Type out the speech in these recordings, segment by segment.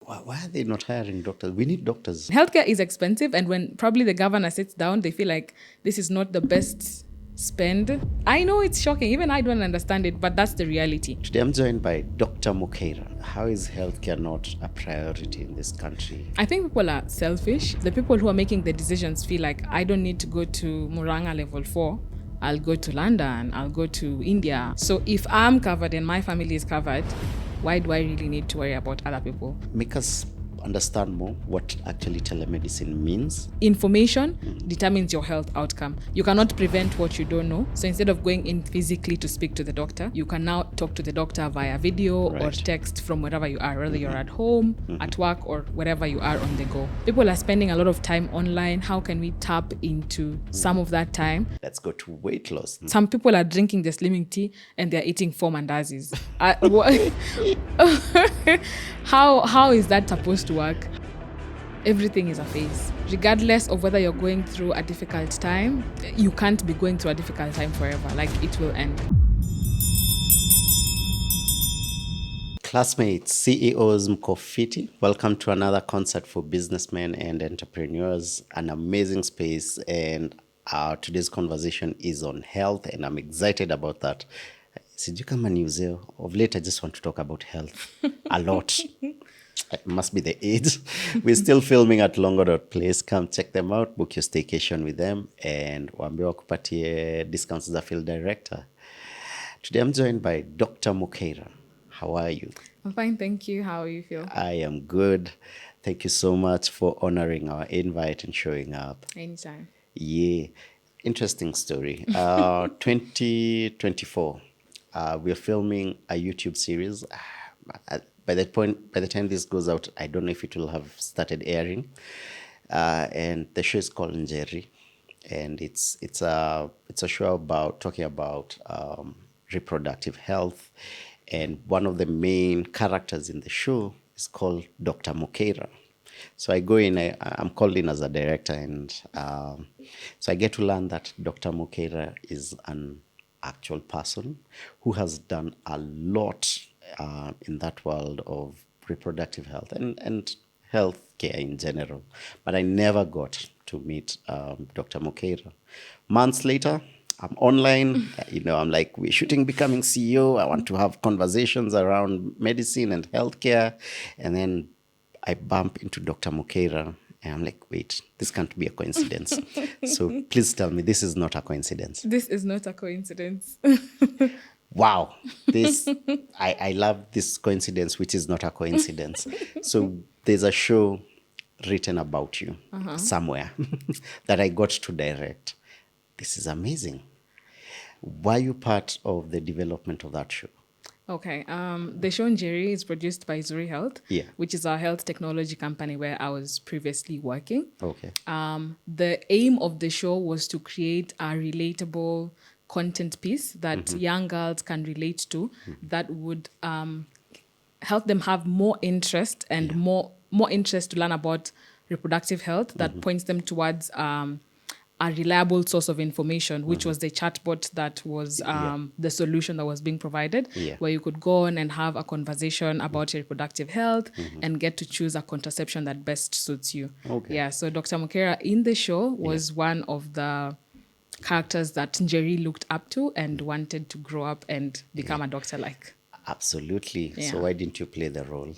Why are they not hiring doctors? We need doctors. Healthcare is expensive, and when probably the governor sits down, they feel like this is not the best spend. I know it's shocking. Even I don't understand it, but that's the reality. Today I'm joined by Dr. Mokeira. How is healthcare not a priority in this country? I think people are selfish. The people who are making the decisions feel like I don't need to go to Muranga level 4. I'll go to London. I'll go to India. So if I'm covered and my family is covered, why do I really need to worry about other people? Make us understand more what actually telemedicine means. Information determines your health outcome. You cannot prevent what you don't know. So instead of going in physically to speak to the doctor, you can now talk to the doctor via video or text from wherever you are, whether you're at home, at work, or wherever you are on the go. People are spending a lot of time online. How can we tap into some of that time? Let's go to weight loss. Some people are drinking the slimming tea and they're eating 4 mandazis. How is that supposed to work? Everything is a phase. Regardless of whether you're going through a difficult time, you can't be going through a difficult time forever. Like, it will end. Classmates, CEOs, Mkofiti, welcome to another concert for businessmen and entrepreneurs, an amazing space. And today's conversation is on health, and I'm excited about that. Sijui kama ni uzeo. Of late, I just want to talk about health a lot. It must be the age. We're still filming at Longo.place. Come check them out, book your staycation with them, and waambie wakupatie discounts as a field director. Today I'm joined by Dr. Mokeira. How are you? I'm fine, thank you. How are you feel? I am good. Thank you so much for honoring our invite and showing up. Anytime. Yeah. Interesting story. 2024, we're filming a YouTube series. By the time this goes out, I don't know if it will have started airing. And the show is called Njeri, and it's a show about talking about reproductive health, and one of the main characters in the show is called Dr. Mokeira. So I go in, I'm called in as a director, and so I get to learn that Dr. Mokeira is an actual person who has done a lot in that world of reproductive health and healthcare in general. But I never got to meet Dr. Mokeira. Months later, I'm online. I'm like, we're shooting Becoming CEO. I want to have conversations around medicine and healthcare. And then I bump into Dr. Mokeira, and I'm like, wait, this can't be a coincidence. So please tell me this is not a coincidence. This is not a coincidence. Wow, I love this coincidence, which is not a coincidence. So there's a show written about you somewhere that I got to direct. This is amazing. Why are you part of the development of that show? Okay. The show Njeri is produced by Zuri Health, which is our health technology company where I was previously working. Okay. The aim of the show was to create a relatable content piece that young girls can relate to, that would help them have more interest and more interest to learn about reproductive health, that points them towards a reliable source of information, which was the chatbot that was the solution that was being provided, where you could go on and have a conversation about your reproductive health and get to choose a contraception that best suits you. Okay. Yeah, so Dr. Mokeira in the show was one of the characters that Njeri looked up to and wanted to grow up and become a doctor like. Absolutely. Yeah. So why didn't you play the role?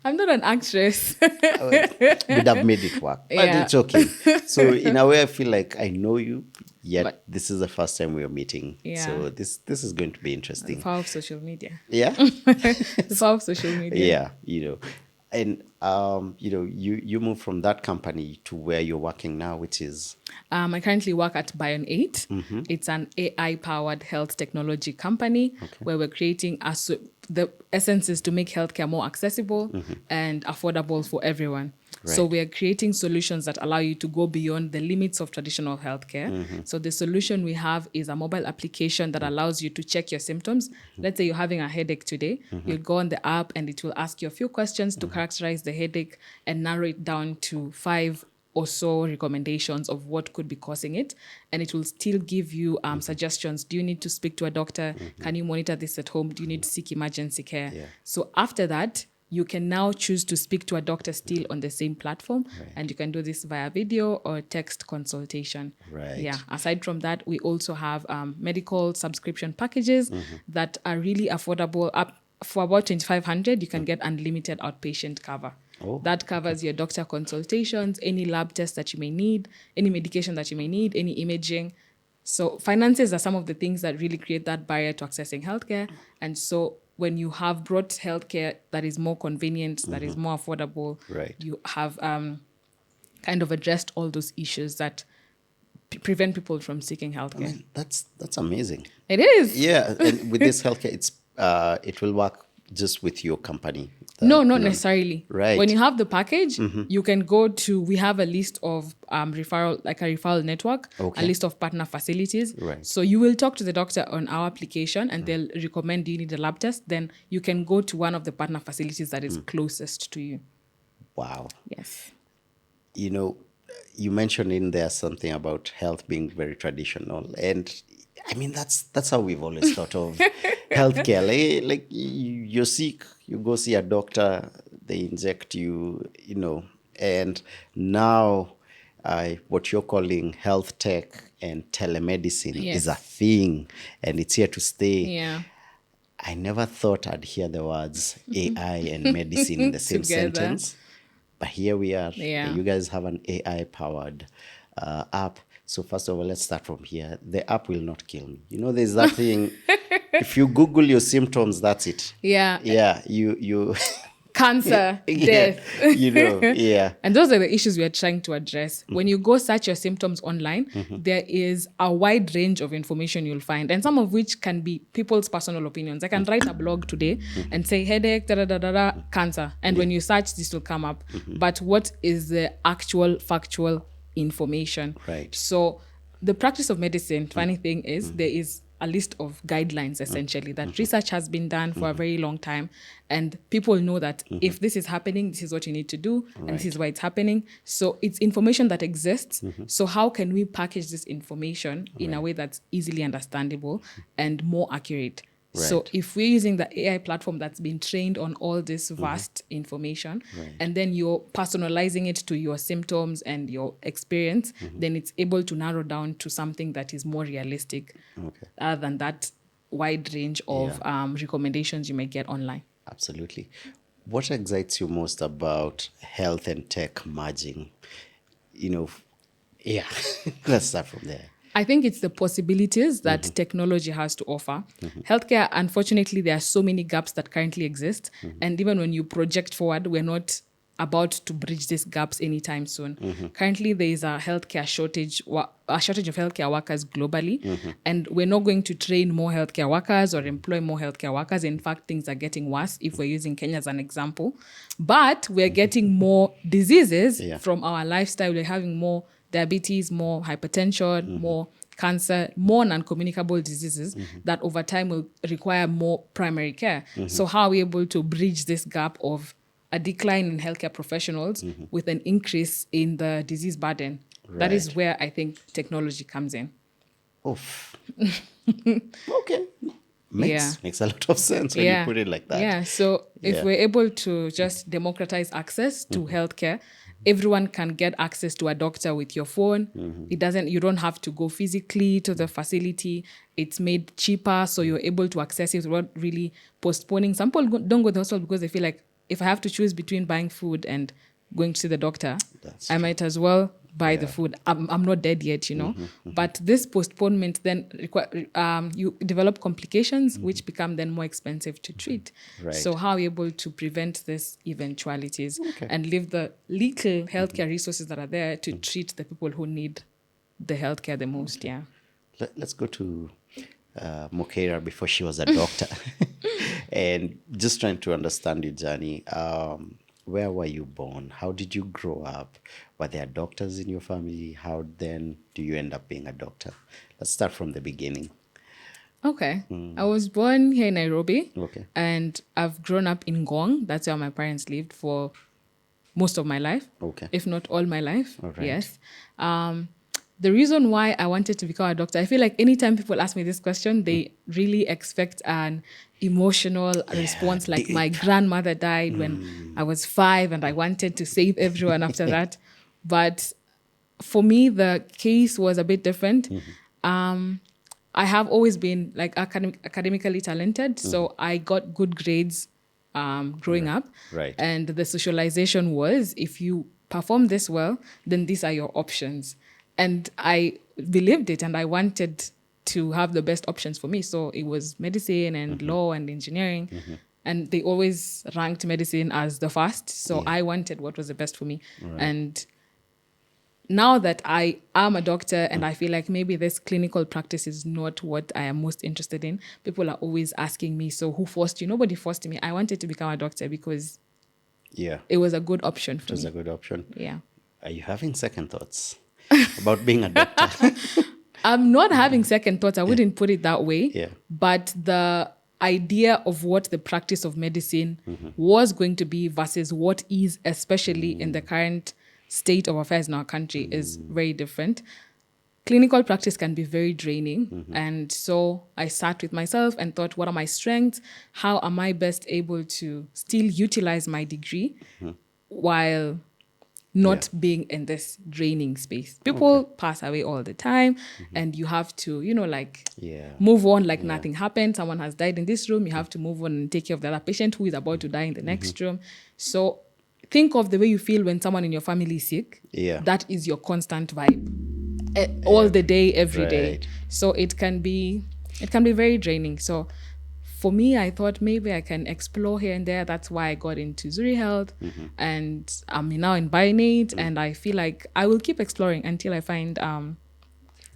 I'm not an actress. Would have made it work. But it's okay. So in a way, I feel like I know you, yet this is the first time we are meeting. Yeah. So this is going to be interesting. The power of social media. Yeah? The power of social media. Yeah, And, you moved from that company to where you're working now, which is? I currently work at Bion 8. It's an AI-powered health technology company where we're creating the essence is to make healthcare more accessible and affordable for everyone. Right. So we are creating solutions that allow you to go beyond the limits of traditional healthcare. So the solution we have is a mobile application that allows you to check your symptoms. Let's say you're having a headache today. You'll go on the app and it will ask you a few questions to characterize the headache and narrow it down to 5 or so recommendations of what could be causing it. And it will still give you suggestions. Do you need to speak to a doctor? Can you monitor this at home? Do you need to seek emergency care? So after that, you can now choose to speak to a doctor still on the same platform. And you can do this via video or text consultation. Right. Yeah. Aside from that, we also have medical subscription packages that are really affordable. Up for about 2,500, you can get unlimited outpatient cover. Oh, that covers your doctor consultations, any lab tests that you may need, any medication that you may need, any imaging. So finances are some of the things that really create that barrier to accessing healthcare. And so when you have brought healthcare that is more convenient, that is more affordable, Right. you have kind of addressed all those issues that prevent people from seeking healthcare. Man, that's amazing. It is. Yeah, and with this healthcare, it will work just with your company. No, not necessarily. Right. When you have the package, you can go to, we have a list of referral network, Okay. a list of partner facilities. Right. So you will talk to the doctor on our application and they'll recommend, do you need a lab test? Then you can go to one of the partner facilities that is closest to you. Wow. Yes. You know, you mentioned in there something about health being very traditional, and I mean that's how we've always thought of healthcare. Like you're sick, you go see a doctor, they inject you, you know, and now what you're calling health tech and telemedicine Yes. is a thing, and it's here to stay. Yeah. I never thought I'd hear the words AI and medicine in the same Together. sentence, but here we are. Yeah. You guys have an AI-powered app. So first of all, let's start from here. The app will not kill me. You know, there's that thing. If you Google your symptoms, that's it. Yeah. Yeah, you. Cancer, Yeah, death. you know, yeah. And those are the issues we are trying to address. When you go search your symptoms online, there is a wide range of information you'll find, and some of which can be people's personal opinions. I can write a blog today and say headache, cancer. And when you search, this will come up. But what is the actual factual information? Right. So the practice of medicine, funny thing is, there is a list of guidelines essentially that research has been done for a very long time, and people know that if this is happening, this is what you need to do, and this is why it's happening. So it's information that exists. So how can we package this information in a way that's easily understandable and more accurate? So Right. if we're using the AI platform that's been trained on all this vast information, and then you're personalizing it to your symptoms and your experience, then it's able to narrow down to something that is more realistic, Okay. other than that wide range of recommendations you may get online. Absolutely. What excites you most about health and tech merging? You know, yeah. Let's start from there. I think it's the possibilities that technology has to offer. Healthcare, unfortunately, there are so many gaps that currently exist. And even when you project forward, we're not about to bridge these gaps anytime soon. Currently, there is a healthcare shortage, a shortage of healthcare workers globally. And we're not going to train more healthcare workers or employ more healthcare workers. In fact, things are getting worse if we're using Kenya as an example. But we're getting more diseases from our lifestyle. We're having more diabetes, more hypertension, more cancer, more non-communicable diseases that over time will require more primary care. So how are we able to bridge this gap of a decline in healthcare professionals with an increase in the disease burden? That is where I think technology comes in. Oof. Okay. Makes a lot of sense when you put it like that. Yeah. So if we're able to just democratize access to healthcare, everyone can get access to a doctor with your phone. You don't have to go physically to the facility. It's made cheaper, so you're able to access it without really postponing. Some people don't go to the hospital because they feel like, if I have to choose between buying food and going to see the doctor, I might as well buy the food. I'm not dead yet, you know. But this postponement then you develop complications which become then more expensive to treat. So how are we able to prevent these eventualities and leave the little healthcare resources that are there to treat the people who need the healthcare the most? Yeah. Let's go to Mokeira before she was a doctor. And just trying to understand your journey. Where were you born? How did you grow up? Were there doctors in your family? How then do you end up being a doctor? Let's start from the beginning. Okay. I was born here in Nairobi. Okay. And I've grown up in Ngong. That's where my parents lived for most of my life. Okay. If not all my life. All right. Yes. The reason why I wanted to become a doctor, I feel like anytime people ask me this question, they really expect an emotional response. Like my grandmother died when I was 5 and I wanted to save everyone after that. But for me, the case was a bit different. I have always been like academically talented, so I got good grades growing up. Right. And the socialization was, if you perform this well, then these are your options. And I believed it, and I wanted to have the best options for me. So it was medicine and law and engineering. And they always ranked medicine as the first. So I wanted what was the best for me. And now that I am a doctor and I feel like maybe this clinical practice is not what I am most interested in, people are always asking me, so who forced you? Nobody forced me. I wanted to become a doctor because it was a good option for me. It was a good option. Yeah. Are you having second thoughts about being a doctor? I'm not having second thoughts. I wouldn't put it that way. Yeah. But the idea of what the practice of medicine was going to be versus what is, especially in the current state of affairs in our country, is very different. Clinical practice can be very draining. And so I sat with myself and thought, what are my strengths? How am I best able to still utilize my degree while not being in this draining space? People pass away all the time, and you have to, move on like nothing happened. Someone has died in this room. You have to move on and take care of the other patient who is about to die in the next room. So think of the way you feel when someone in your family is sick. Yeah. That is your constant vibe all the day, every day. So it can be very draining. So for me, I thought maybe I can explore here and there. That's why I got into Zuri Health, and I'm now in Bionate, and I feel like I will keep exploring until I find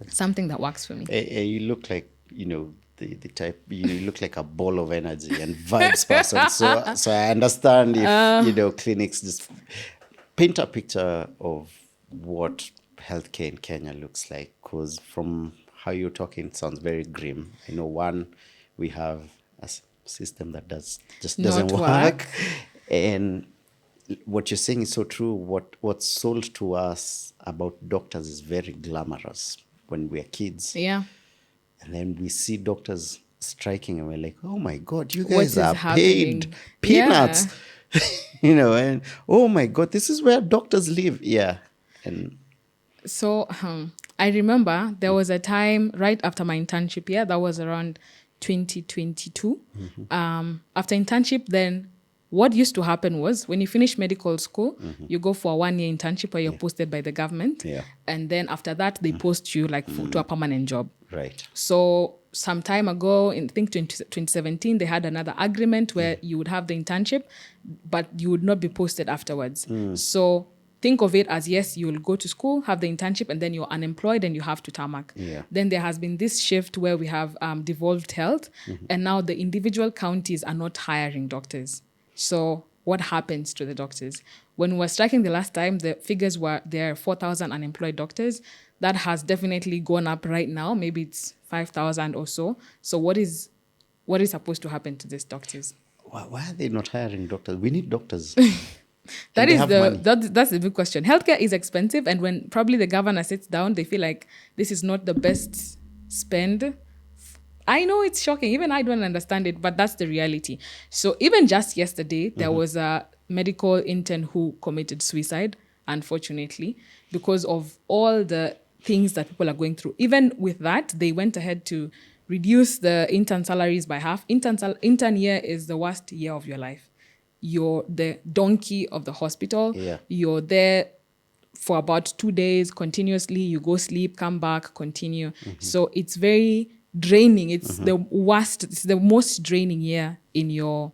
something that works for me. You look like, the type, you look like a ball of energy and vibes person. So I understand if, clinics just paint a picture of what healthcare in Kenya looks like. Because from how you're talking, it sounds very grim. I know we have a system that doesn't work. And what you're saying is so true. What's sold to us about doctors is very glamorous when we're kids. Yeah. And then we see doctors striking and we're like, oh my God, you guys are happening? paid peanuts. Yeah. And oh my God, this is where doctors live. Yeah. And so I remember there was a time right after my internship, that was around 2022. After internship, then what used to happen was when you finish medical school, you go for a 1-year internship where you're posted by the government. Yeah. And then after that, they post you to a permanent job. Right. So some time ago, in I think 2017, they had another agreement where you would have the internship, but you would not be posted afterwards. So think of it as, yes, you'll go to school, have the internship, and then you're unemployed and you have to tarmac. Yeah. Then there has been this shift where we have devolved health, and now the individual counties are not hiring doctors. So what happens to the doctors? When we were striking the last time, the figures were there are 4,000 unemployed doctors. That has definitely gone up right now. Maybe it's 5,000 or so. So what is supposed to happen to these doctors? Why are they not hiring doctors? We need doctors. That's the big question. Healthcare is expensive, and when probably the governor sits down, they feel like this is not the best spend. I know it's shocking. Even I don't understand it, but that's the reality. So even just yesterday, there was a medical intern who committed suicide, unfortunately, because of all the things that people are going through. Even with that, they went ahead to reduce the intern salaries by half. Intern year is the worst year of your life. You're the donkey of the hospital. Yeah. You're there for about 2 days continuously. You go sleep, come back, continue. So it's very draining. It's the worst. It's the most draining year in your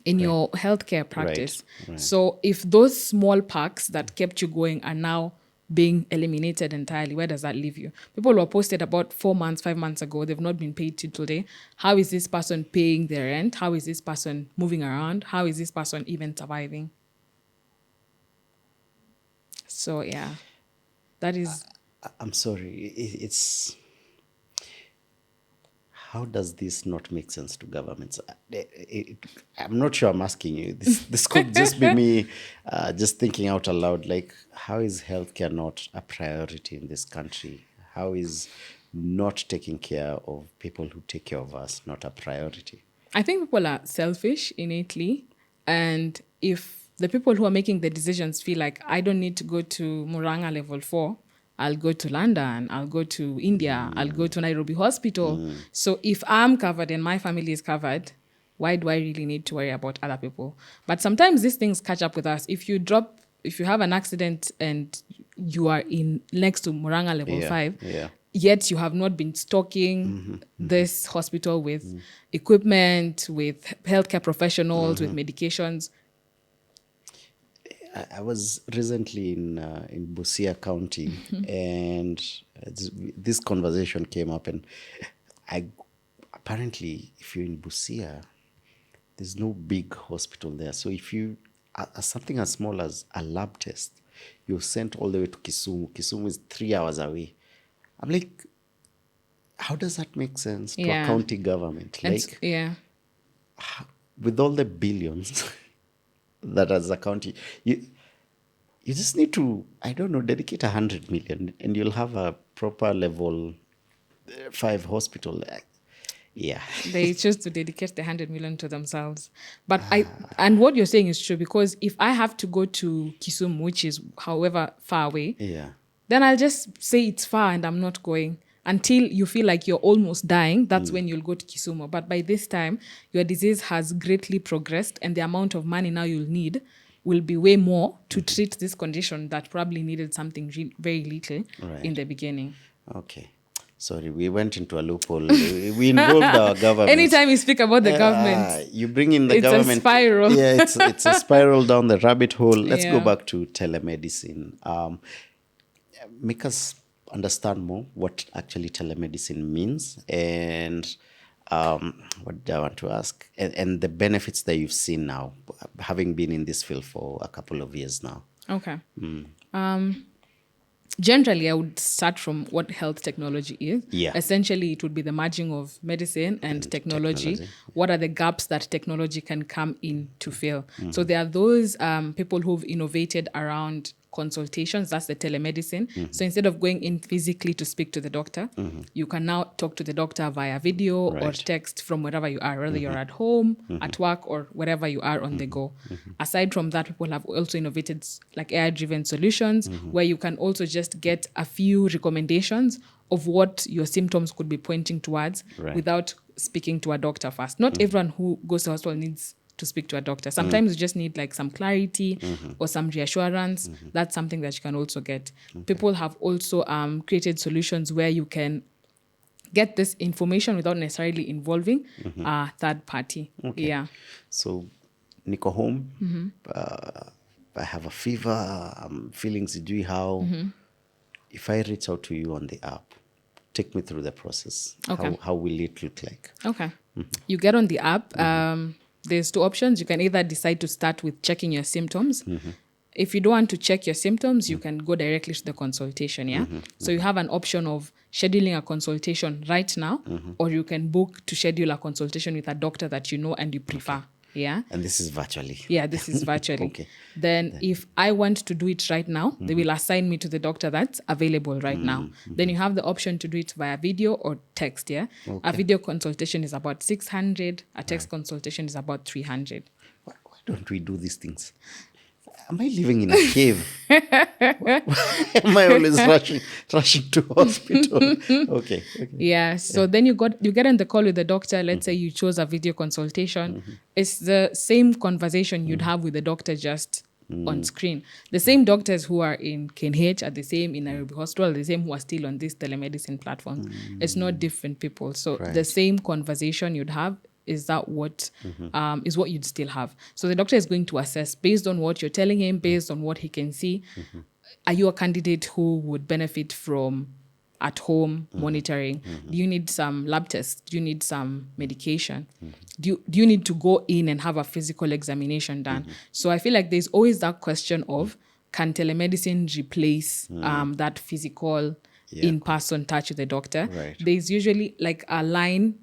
healthcare practice. Right. So if those small perks that kept you going are now being eliminated entirely, where does that leave you? People were posted about 4 months, 5 months ago. They've not been paid till today. How is this person paying their rent? How is this person moving around? How is this person even surviving? So yeah, that is. I'm sorry. It's. How does this not make sense to governments? I'm not sure I'm asking you. This could just be me just thinking out aloud. Like, how is healthcare not a priority in this country? How is not taking care of people who take care of us not a priority? I think people are selfish innately. And if the people who are making the decisions feel like I don't need to go to Muranga level 4, I'll go to London, I'll go to India, I'll go to Nairobi Hospital. So if I'm covered and my family is covered, why do I really need to worry about other people? But sometimes these things catch up with us. If you have an accident and you are in next to Muranga level 5, yet you have not been stocking this hospital with equipment, with healthcare professionals, with medications. I was recently in Busia County, and this conversation came up, and apparently, if you're in Busia, there's no big hospital there. So if you something as small as a lab test, you're sent all the way to Kisumu. Kisumu is 3 hours away. I'm like, how does that make sense to a county government? Like, with all the billions that as a county, you just need to, I don't know, dedicate 100 million and you'll have a proper level 5 hospital. They choose to dedicate the 100 million to themselves. But and what you're saying is true, because if I have to go to Kisumu, which is however far away, then I'll just say it's far and I'm not going. Until you feel like you're almost dying, that's when you'll go to Kisumu. But by this time, your disease has greatly progressed and the amount of money now you'll need will be way more to treat this condition that probably needed something very little in the beginning. Okay. Sorry, we went into a loophole. We involved our government. Anytime you speak about the government, you bring in the government. It's a spiral. It's a spiral down the rabbit hole. Let's go back to telemedicine. Make us understand more what actually telemedicine means, and what do I want to ask, and the benefits that you've seen now, having been in this field for a couple of years now. Okay. Generally, I would start from what health technology is. Essentially, it would be the merging of medicine and technology. What are the gaps that technology can come in to fill? So there are those people who've innovated around consultations. That's the telemedicine. So instead of going in physically to speak to the doctor, you can now talk to the doctor via video or text from wherever you are, whether you're at home, at work, or wherever you are on the go. Aside from that, people have also innovated like AI-driven solutions where you can also just get a few recommendations of what your symptoms could be pointing towards without speaking to a doctor first. Not everyone who goes to hospital needs to speak to a doctor. Sometimes you just need like some clarity or some reassurance. That's something that you can also get. People have also created solutions where you can get this information without necessarily involving a third party. So, niko home, I have a fever, I'm feeling sijui how. If I reach out to you on the app, take me through the process. How will it look like? You get on the app. There's 2 options. You can either decide to start with checking your symptoms. If you don't want to check your symptoms, you can go directly to the consultation, So you have an option of scheduling a consultation right now, or you can book to schedule a consultation with a doctor that you know and you prefer. And this is virtually. This is virtually. Then if I want to do it right now, they will assign me to the doctor that's available right now. Then you have the option to do it via video or text, A video consultation is about 600, a text consultation is about 300. Why don't we do these things? Am I living in a cave? Why am I always rushing to hospital? Okay. So then you get on the call with the doctor. Let's say you chose a video consultation. It's the same conversation you'd have with the doctor, just on screen. The same doctors who are in KNH are the same in Nairobi Hospital, the same who are still on this telemedicine platform. It's not different people. So the same conversation you'd have is what you'd still have. So the doctor is going to assess based on what you're telling him, based on what he can see. Are you a candidate who would benefit from at-home monitoring? Do you need some lab tests? Do you need some medication? Do you need to go in and have a physical examination done? So I feel like there's always that question of, can telemedicine replace that physical in-person touch with the doctor? There's usually like a line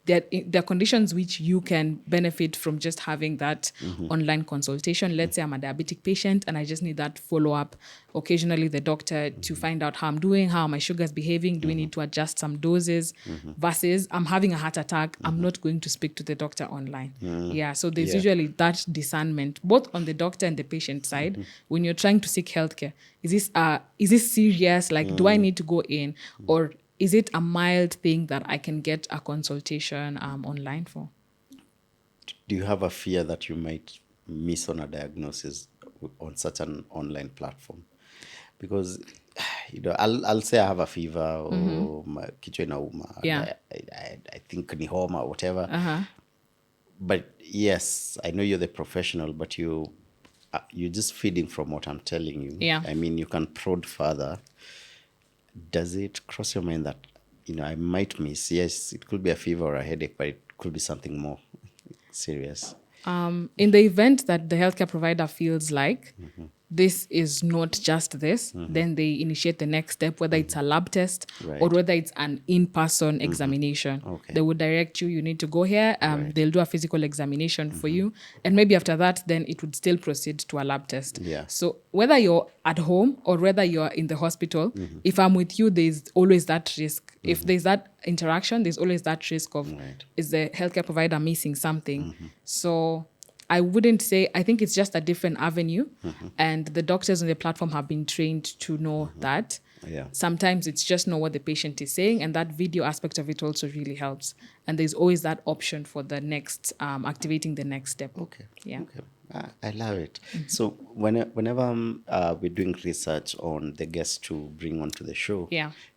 there are conditions which you can benefit from just having that online consultation. Let's say I'm a diabetic patient and I just need that follow-up occasionally, the doctor to find out how I'm doing, how my sugar's behaving, do we need to adjust some doses, versus I'm having a heart attack, I'm not going to speak to the doctor online. Yeah, so there's usually that discernment, both on the doctor and the patient side, when you're trying to seek healthcare. Is this serious? Like, do I need to go in? Or is it a mild thing that I can get a consultation online for? Do you have a fear that you might miss on a diagnosis on such an online platform? Because, I'll say I have a fever or my kichwa inauma. Yeah. I think ni homa or whatever. But yes, I know you're the professional, but you're just feeding from what I'm telling you. Yeah. I mean, you can prod further. Does it cross your mind that, I might miss? Yes, it could be a fever or a headache, but it could be something more serious. In the event that the healthcare provider feels like this is not just this, then they initiate the next step, whether it's a lab test or whether it's an in-person examination. Okay. They would direct you need to go here. They'll do a physical examination for you. And maybe after that, then it would still proceed to a lab test. Yeah. So whether you're at home or whether you're in the hospital, if I'm with you, there's always that risk. If there's that interaction, there's always that risk of, is the healthcare provider missing something? So I wouldn't say, I think it's just a different avenue. And the doctors on the platform have been trained to know that. Yeah. Sometimes it's just know what the patient is saying, and that video aspect of it also really helps. And there's always that option for the next, activating the next step. Okay. Yeah. Okay. I love it. So whenever we're doing research on the guests to bring onto the show,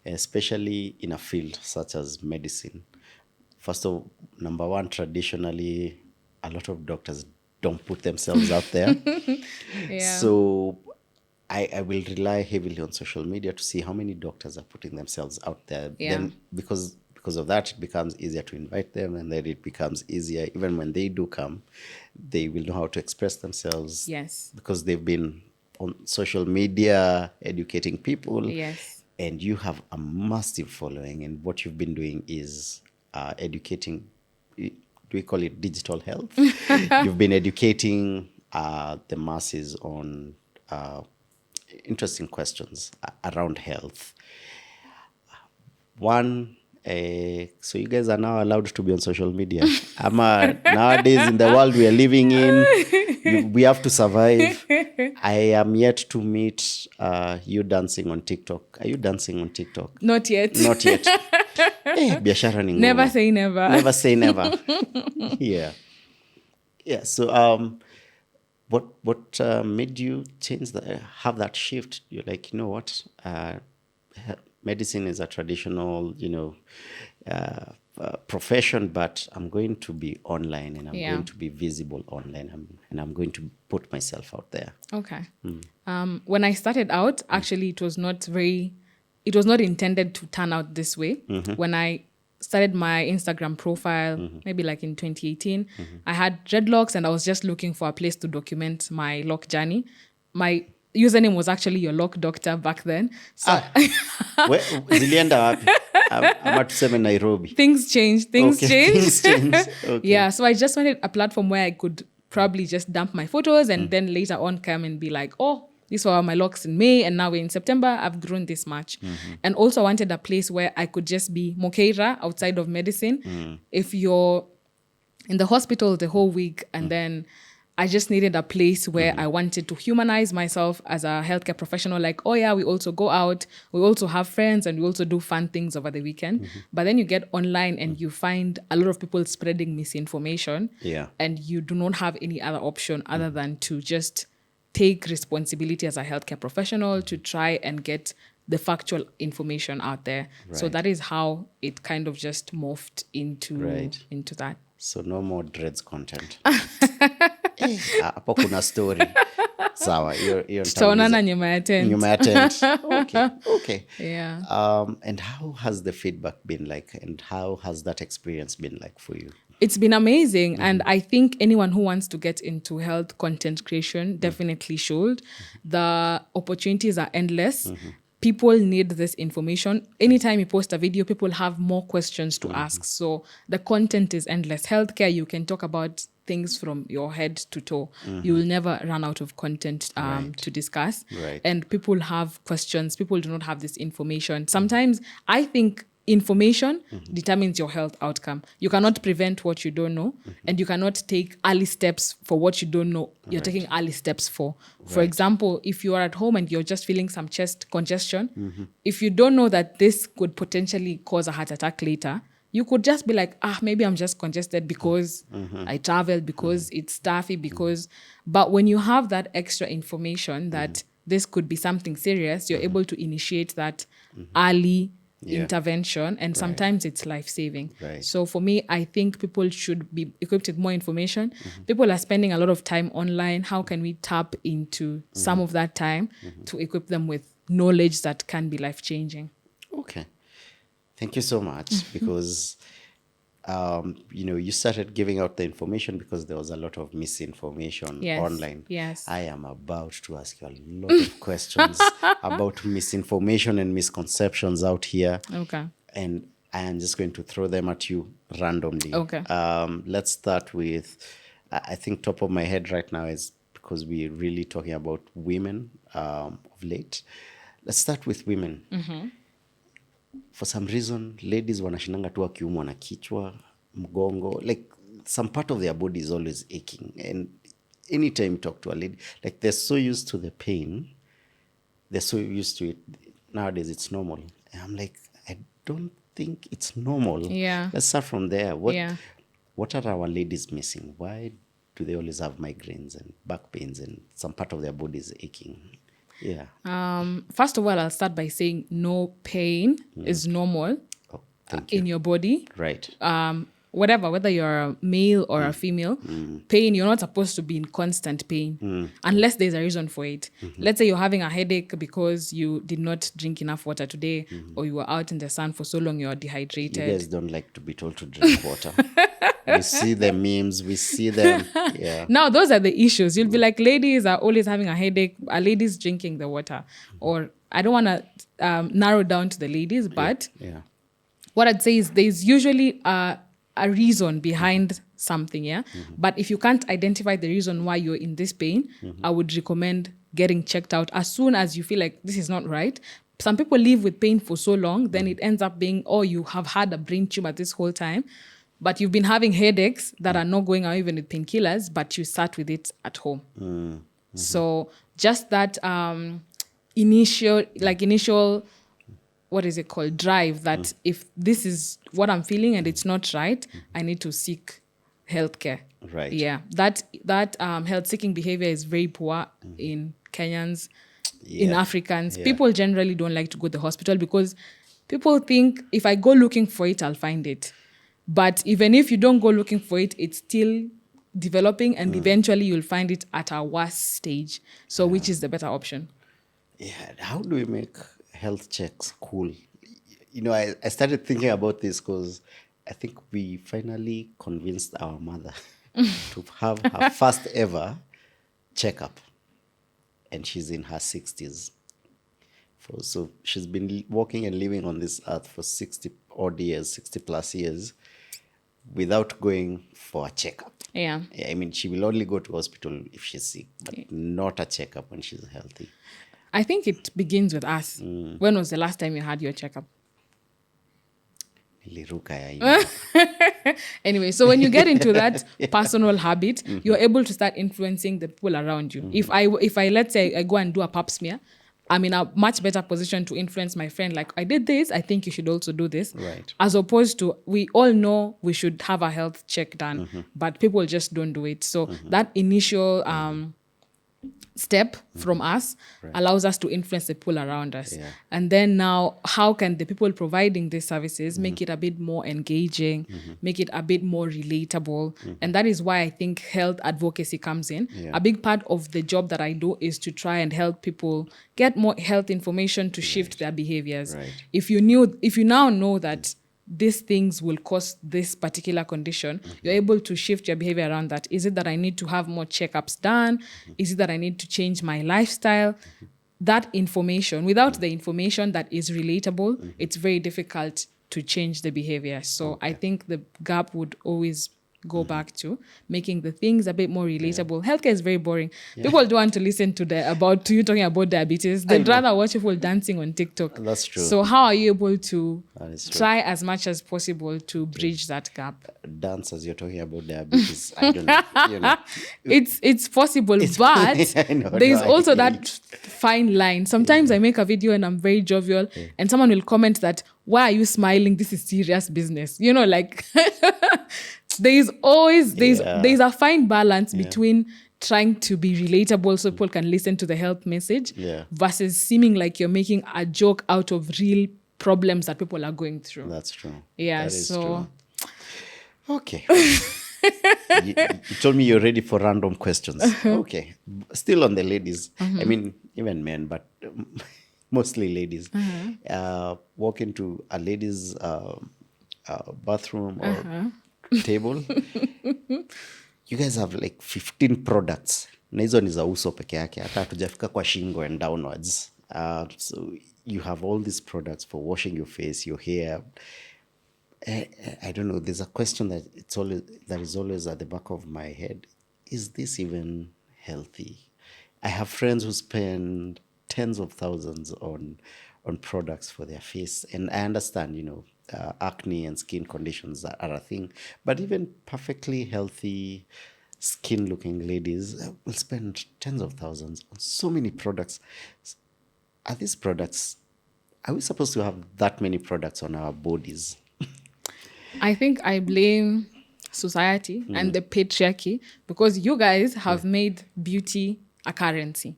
especially in a field such as medicine, first of all, number one, traditionally, a lot of doctors don't put themselves out there. So I will rely heavily on social media to see how many doctors are putting themselves out there. Then because of that, it becomes easier to invite them, and then it becomes easier, even when they do come, they will know how to express themselves. Yes. Because they've been on social media educating people. Yes. And you have a massive following, and what you've been doing is educating. Do we call it digital health? You've been educating the masses on interesting questions around health. One, so you guys are now allowed to be on social media. Nowadays, in the world we are living in, we have to survive. I am yet to meet you dancing on TikTok. Are you dancing on TikTok? Not yet. Not yet. Biashara ni ngumu. Never say never. Never say never. Yeah. So what made you change have that shift? You're like, you know what? Medicine is a traditional, profession, but I'm going to be online, and I'm going to be visible online, and I'm going to put myself out there. Okay. When I started out, actually, it was not intended to turn out this way. When I started my Instagram profile, maybe like in 2018, I had dreadlocks, and I was just looking for a place to document my lock journey. My username was actually your lock doctor back then. So zilienda wapi? Ama tuseme Nairobi. Things changed. Things changed. Okay. Yeah, so I just wanted a platform where I could probably just dump my photos and then later on come and be like, oh, these were my locks in May, and now we're in September, I've grown this much. And also I wanted a place where I could just be Mokeira outside of medicine. If you're in the hospital the whole week, and then I just needed a place where I wanted to humanize myself as a healthcare professional. Like, oh yeah, we also go out, we also have friends, and we also do fun things over the weekend. But then you get online and you find a lot of people spreading misinformation. Yeah. And you do not have any other option other than to just take responsibility as a healthcare professional to try and get the factual information out there. Right. So that is how it kind of just morphed into that. So no more dreads content. Hapo kuna story. Sawa, you're tutaonana nyuma ya tent. Nyuma ya tent. Okay. Yeah. And how has the feedback been like, and how has that experience been like for you? It's been amazing. And I think anyone who wants to get into health content creation definitely should. The opportunities are endless. people need this information. Anytime you post a video, people have more questions to ask. So the content is endless. Healthcare, you can talk about things from your head to toe. You will never run out of content to discuss. Right. And people have questions. People do not have this information. Sometimes I think information determines your health outcome. You cannot prevent what you don't know, and you cannot take early steps for what you don't know. You're taking early steps for. For example, if you are at home and you're just feeling some chest congestion, if you don't know that this could potentially cause a heart attack later, you could just be like, maybe I'm just congested because I traveled, because it's stuffy, but when you have that extra information that this could be something serious, you're able to initiate that early intervention, and sometimes it's life-saving. Right. So for me, I think people should be equipped with more information. People are spending a lot of time online. How can we tap into some of that time to equip them with knowledge that can be life-changing? Okay. Thank you so much, because you started giving out the information because there was a lot of misinformation online. Yes. I am about to ask you a lot of questions about misinformation and misconceptions out here. Okay. And I am just going to throw them at you randomly. Okay. Let's start with, I think top of my head right now is, because we're really talking about women of late. Let's start with women. For some reason, ladies wanashindanga tu wakiumwa na kichwa, mgongo, like some part of their body is always aching. And anytime you talk to a lady, like they're so used to the pain, they're so used to it. Nowadays, it's normal. And I'm like, I don't think it's normal. Yeah. Let's start from there. What are our ladies missing? Why do they always have migraines and back pains and some part of their body is aching? Yeah. First of all, I'll start by saying no pain is normal in your body. Right. Whether you're a male or a female, pain, you're not supposed to be in constant pain unless there's a reason for it. Let's say you're having a headache because you did not drink enough water today, or you were out in the sun for so long you're dehydrated. You guys don't like to be told to drink water. We see the memes, we see them. Yeah. Now, those are the issues. You'll be like, ladies are always having a headache. Are ladies drinking the water? Or I don't want to narrow down to the ladies, but what I'd say is there's usually a reason behind something, But if you can't identify the reason why you're in this pain, I would recommend getting checked out as soon as you feel like this is not right. Some people live with pain for so long, then it ends up being, you have had a brain tumor this whole time, but you've been having headaches that are not going out even with painkillers, but you sat with it at home. So just that initial, what is it called, drive, that if this is what I'm feeling and it's not right, I need to seek healthcare. Right. Yeah. That health-seeking behavior is very poor in Kenyans, in Africans. People generally don't like to go to the hospital because people think if I go looking for it, I'll find it. But even if you don't go looking for it, it's still developing, and eventually you'll find it at a worse stage. So which is the better option? Yeah. How do we make health checks cool? I started thinking about this because I think we finally convinced our mother to have her first ever checkup. And she's in her 60s. So she's been walking and living on this earth for 60 odd years, 60 plus years, without going for a checkup. Yeah. I mean, she will only go to hospital if she's sick, but not a checkup when she's healthy. I think it begins with us. When was the last time you had your checkup? Anyway, so when you get into that personal habit, you're able to start influencing the people around you. If I let's say I go and do a pap smear, I'm in a much better position to influence my friend. Like, I did this, I think you should also do this. Right. As opposed to, we all know we should have a health check done, but people just don't do it. So that initial step from us allows us to influence the people around us. Yeah. And then now, how can the people providing these services make it a bit more engaging, make it a bit more relatable? And that is why I think health advocacy comes in. Yeah. A big part of the job that I do is to try and help people get more health information to shift their behaviors. Right. If you now know that these things will cause this particular condition, you're able to shift your behavior around that. Is it that I need to have more checkups done? Is it that I need to change my lifestyle? that information, without the information that is relatable, it's very difficult to change the behavior. So I think the gap would always go back to making the things a bit more relatable. Healthcare is very boring. People don't want to listen to you talking about diabetes. They'd rather watch people dancing on TikTok. That's true. So how are you able to That is true. try as much as possible to bridge that gap? Dance as you're talking about diabetes. I don't know. You know. It's possible, but I know, there's no, I also hear that fine line. Sometimes I make a video and I'm very jovial, and someone will comment that, why are you smiling? This is serious business. You know, like there's a fine balance between trying to be relatable so people can listen to the health message versus seeming like you're making a joke out of real problems that people are going through. That's true. Yeah, That is so true. Okay. you told me you're ready for random questions. Okay. Still on the ladies. I mean, even men, but mostly ladies. Walk into a ladies' bathroom or table. You guys have like 15 products. Na hizo ni za uso peke yake. Hata hatujafika kwa shingo and downwards. So you have all these products for washing your face, your hair. I don't know. There's a question that is always at the back of my head. Is this even healthy? I have friends who spend tens of thousands on products for their face, and I understand, acne and skin conditions are a thing, but even perfectly healthy, skin-looking ladies will spend tens of thousands on so many products. Are we supposed to have that many products on our bodies? I think I blame society and the patriarchy, because you guys have made beauty a currency.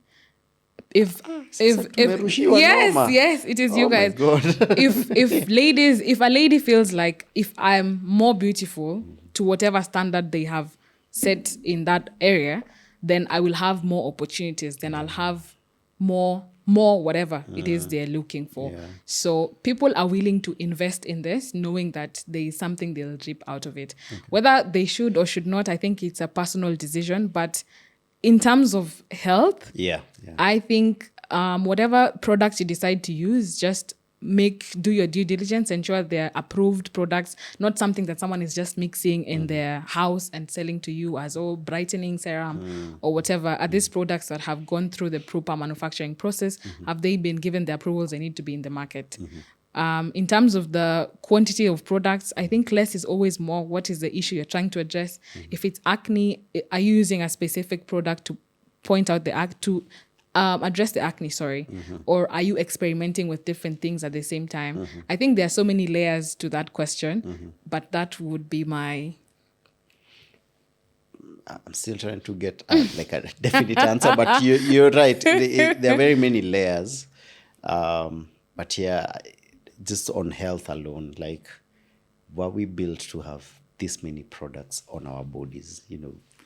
Yes, it is you guys. If a lady feels like, if I'm more beautiful to whatever standard they have set in that area, then I will have more opportunities. Then I'll have more whatever it is they're looking for. So people are willing to invest in this, knowing that there is something they'll reap out of it. Whether they should or should not, I think it's a personal decision. But in terms of health, I think whatever products you decide to use, just do your due diligence, ensure they're approved products, not something that someone is just mixing in their house and selling to you as brightening serum or whatever. Are these products that have gone through the proper manufacturing process? Have they been given the approvals they need to be in the market? In terms of the quantity of products, I think less is always more. What is the issue you're trying to address? If it's acne, are you using a specific product to point out address the acne, or are you experimenting with different things at the same time? I think there are so many layers to that question, but that would be my... I'm still trying to get like a definite answer, but you're right. There are very many layers. But yeah, just on health alone, like, were we built to have this many products on our bodies?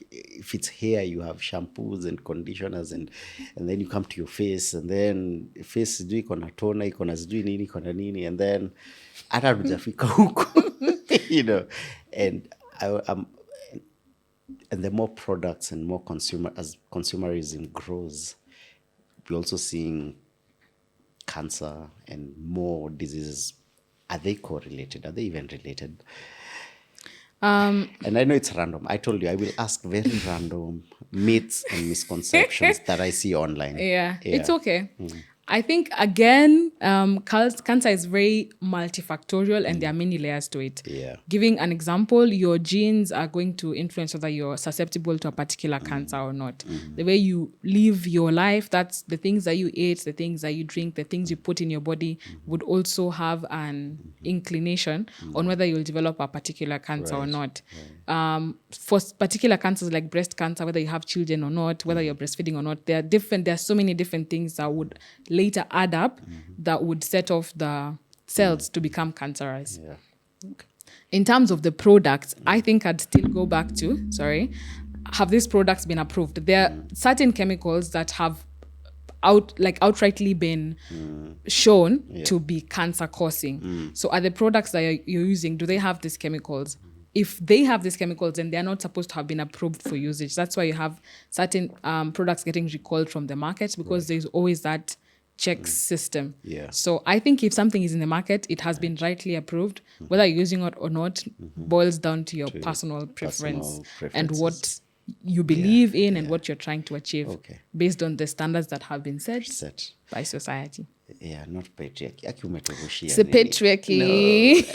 If it's hair, you have shampoos and conditioners, and then you come to your face, and then face sijui iko na toner, iko na sijui nini, iko na nini, and then hata hujafika huko, and and the more products and more as consumerism grows, we're also seeing cancer and more diseases. Are they correlated? Are they even related? And I know it's random. I told you I will ask very random myths and misconceptions that I see online. Yeah. It's okay. I think, again, cancer is very multifactorial and there are many layers to it. Giving an example, your genes are going to influence whether you're susceptible to a particular cancer or not. The way you live your life, that's the things that you eat, the things that you drink, the things you put in your body would also have an inclination on whether you'll develop a particular cancer or not. For particular cancers like breast cancer, whether you have children or not, whether you're breastfeeding or not, there are so many different things that would later add up that would set off the cells to become cancerous. In terms of the products, I think I'd still go back to, have these products been approved? There are certain chemicals that have outrightly been shown to be cancer causing. So are the products that you're using, do they have these chemicals? If they have these chemicals, then they're not supposed to have been approved for usage. That's why you have certain products getting recalled from the market, because there's always that checks system. Yeah. So I think if something is in the market, it has been rightly approved. Whether you're using it or not boils down to your personal preference and what you believe in and what you're trying to achieve based on the standards that have been set by society. Yeah, not patriarchy. Aki umeturushia It's a nini? patriarchy.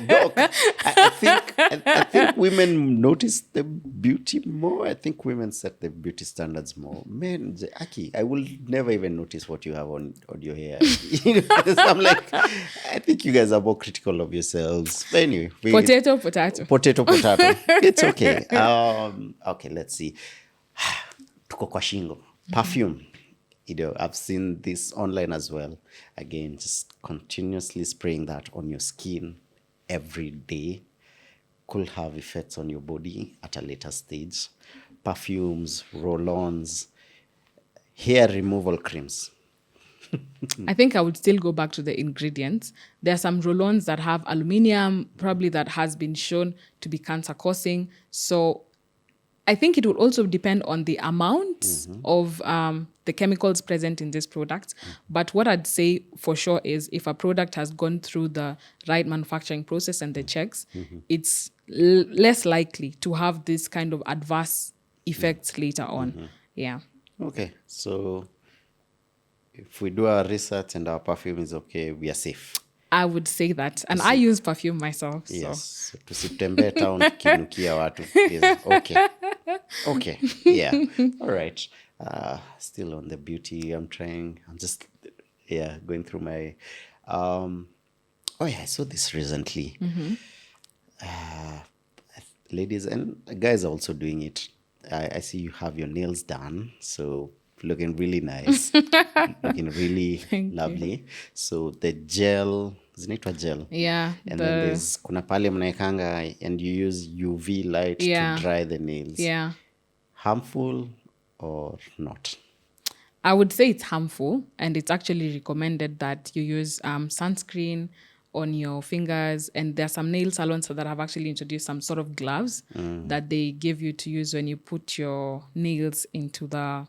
Doc, I think women notice the beauty more. I think women set the beauty standards more. Men, Aki, I will never even notice what you have on your hair. You know, I'm like, I think you guys are more critical of yourselves. But anyway, Potato. Potato. It's okay. Okay, let's see. Tuko kwa shingo. Perfume. You know, I've seen this online as well. Again, just continuously spraying that on your skin every day could have effects on your body at a later stage. Perfumes, roll-ons, hair removal creams. I think I would still go back to the ingredients. There are some roll-ons that have aluminium, probably that has been shown to be cancer-causing. So I think it would also depend on the amount of the chemicals present in this product. But what I'd say for sure is if a product has gone through the right manufacturing process and the checks, it's less likely to have this kind of adverse effects later on. Yeah. Okay, so if we do our research and our perfume is okay, we are safe. I would say that. And I use perfume myself. Yes. So. Tusitembee town kinukia watu. Yes. Okay. Yeah. All right. Still on the beauty. I'm just going through my I saw this recently. Ladies and guys are also doing it. I see you have your nails done. So looking really nice. Looking really lovely. So the gel, zinaitwa gel. Yeah. And then there's kuna pale mnaekanga and you use UV light to dry the nails. Yeah. Harmful or not? I would say it's harmful, and it's actually recommended that you use sunscreen on your fingers. And there are some nail salons that have actually introduced some sort of gloves that they give you to use when you put your nails into the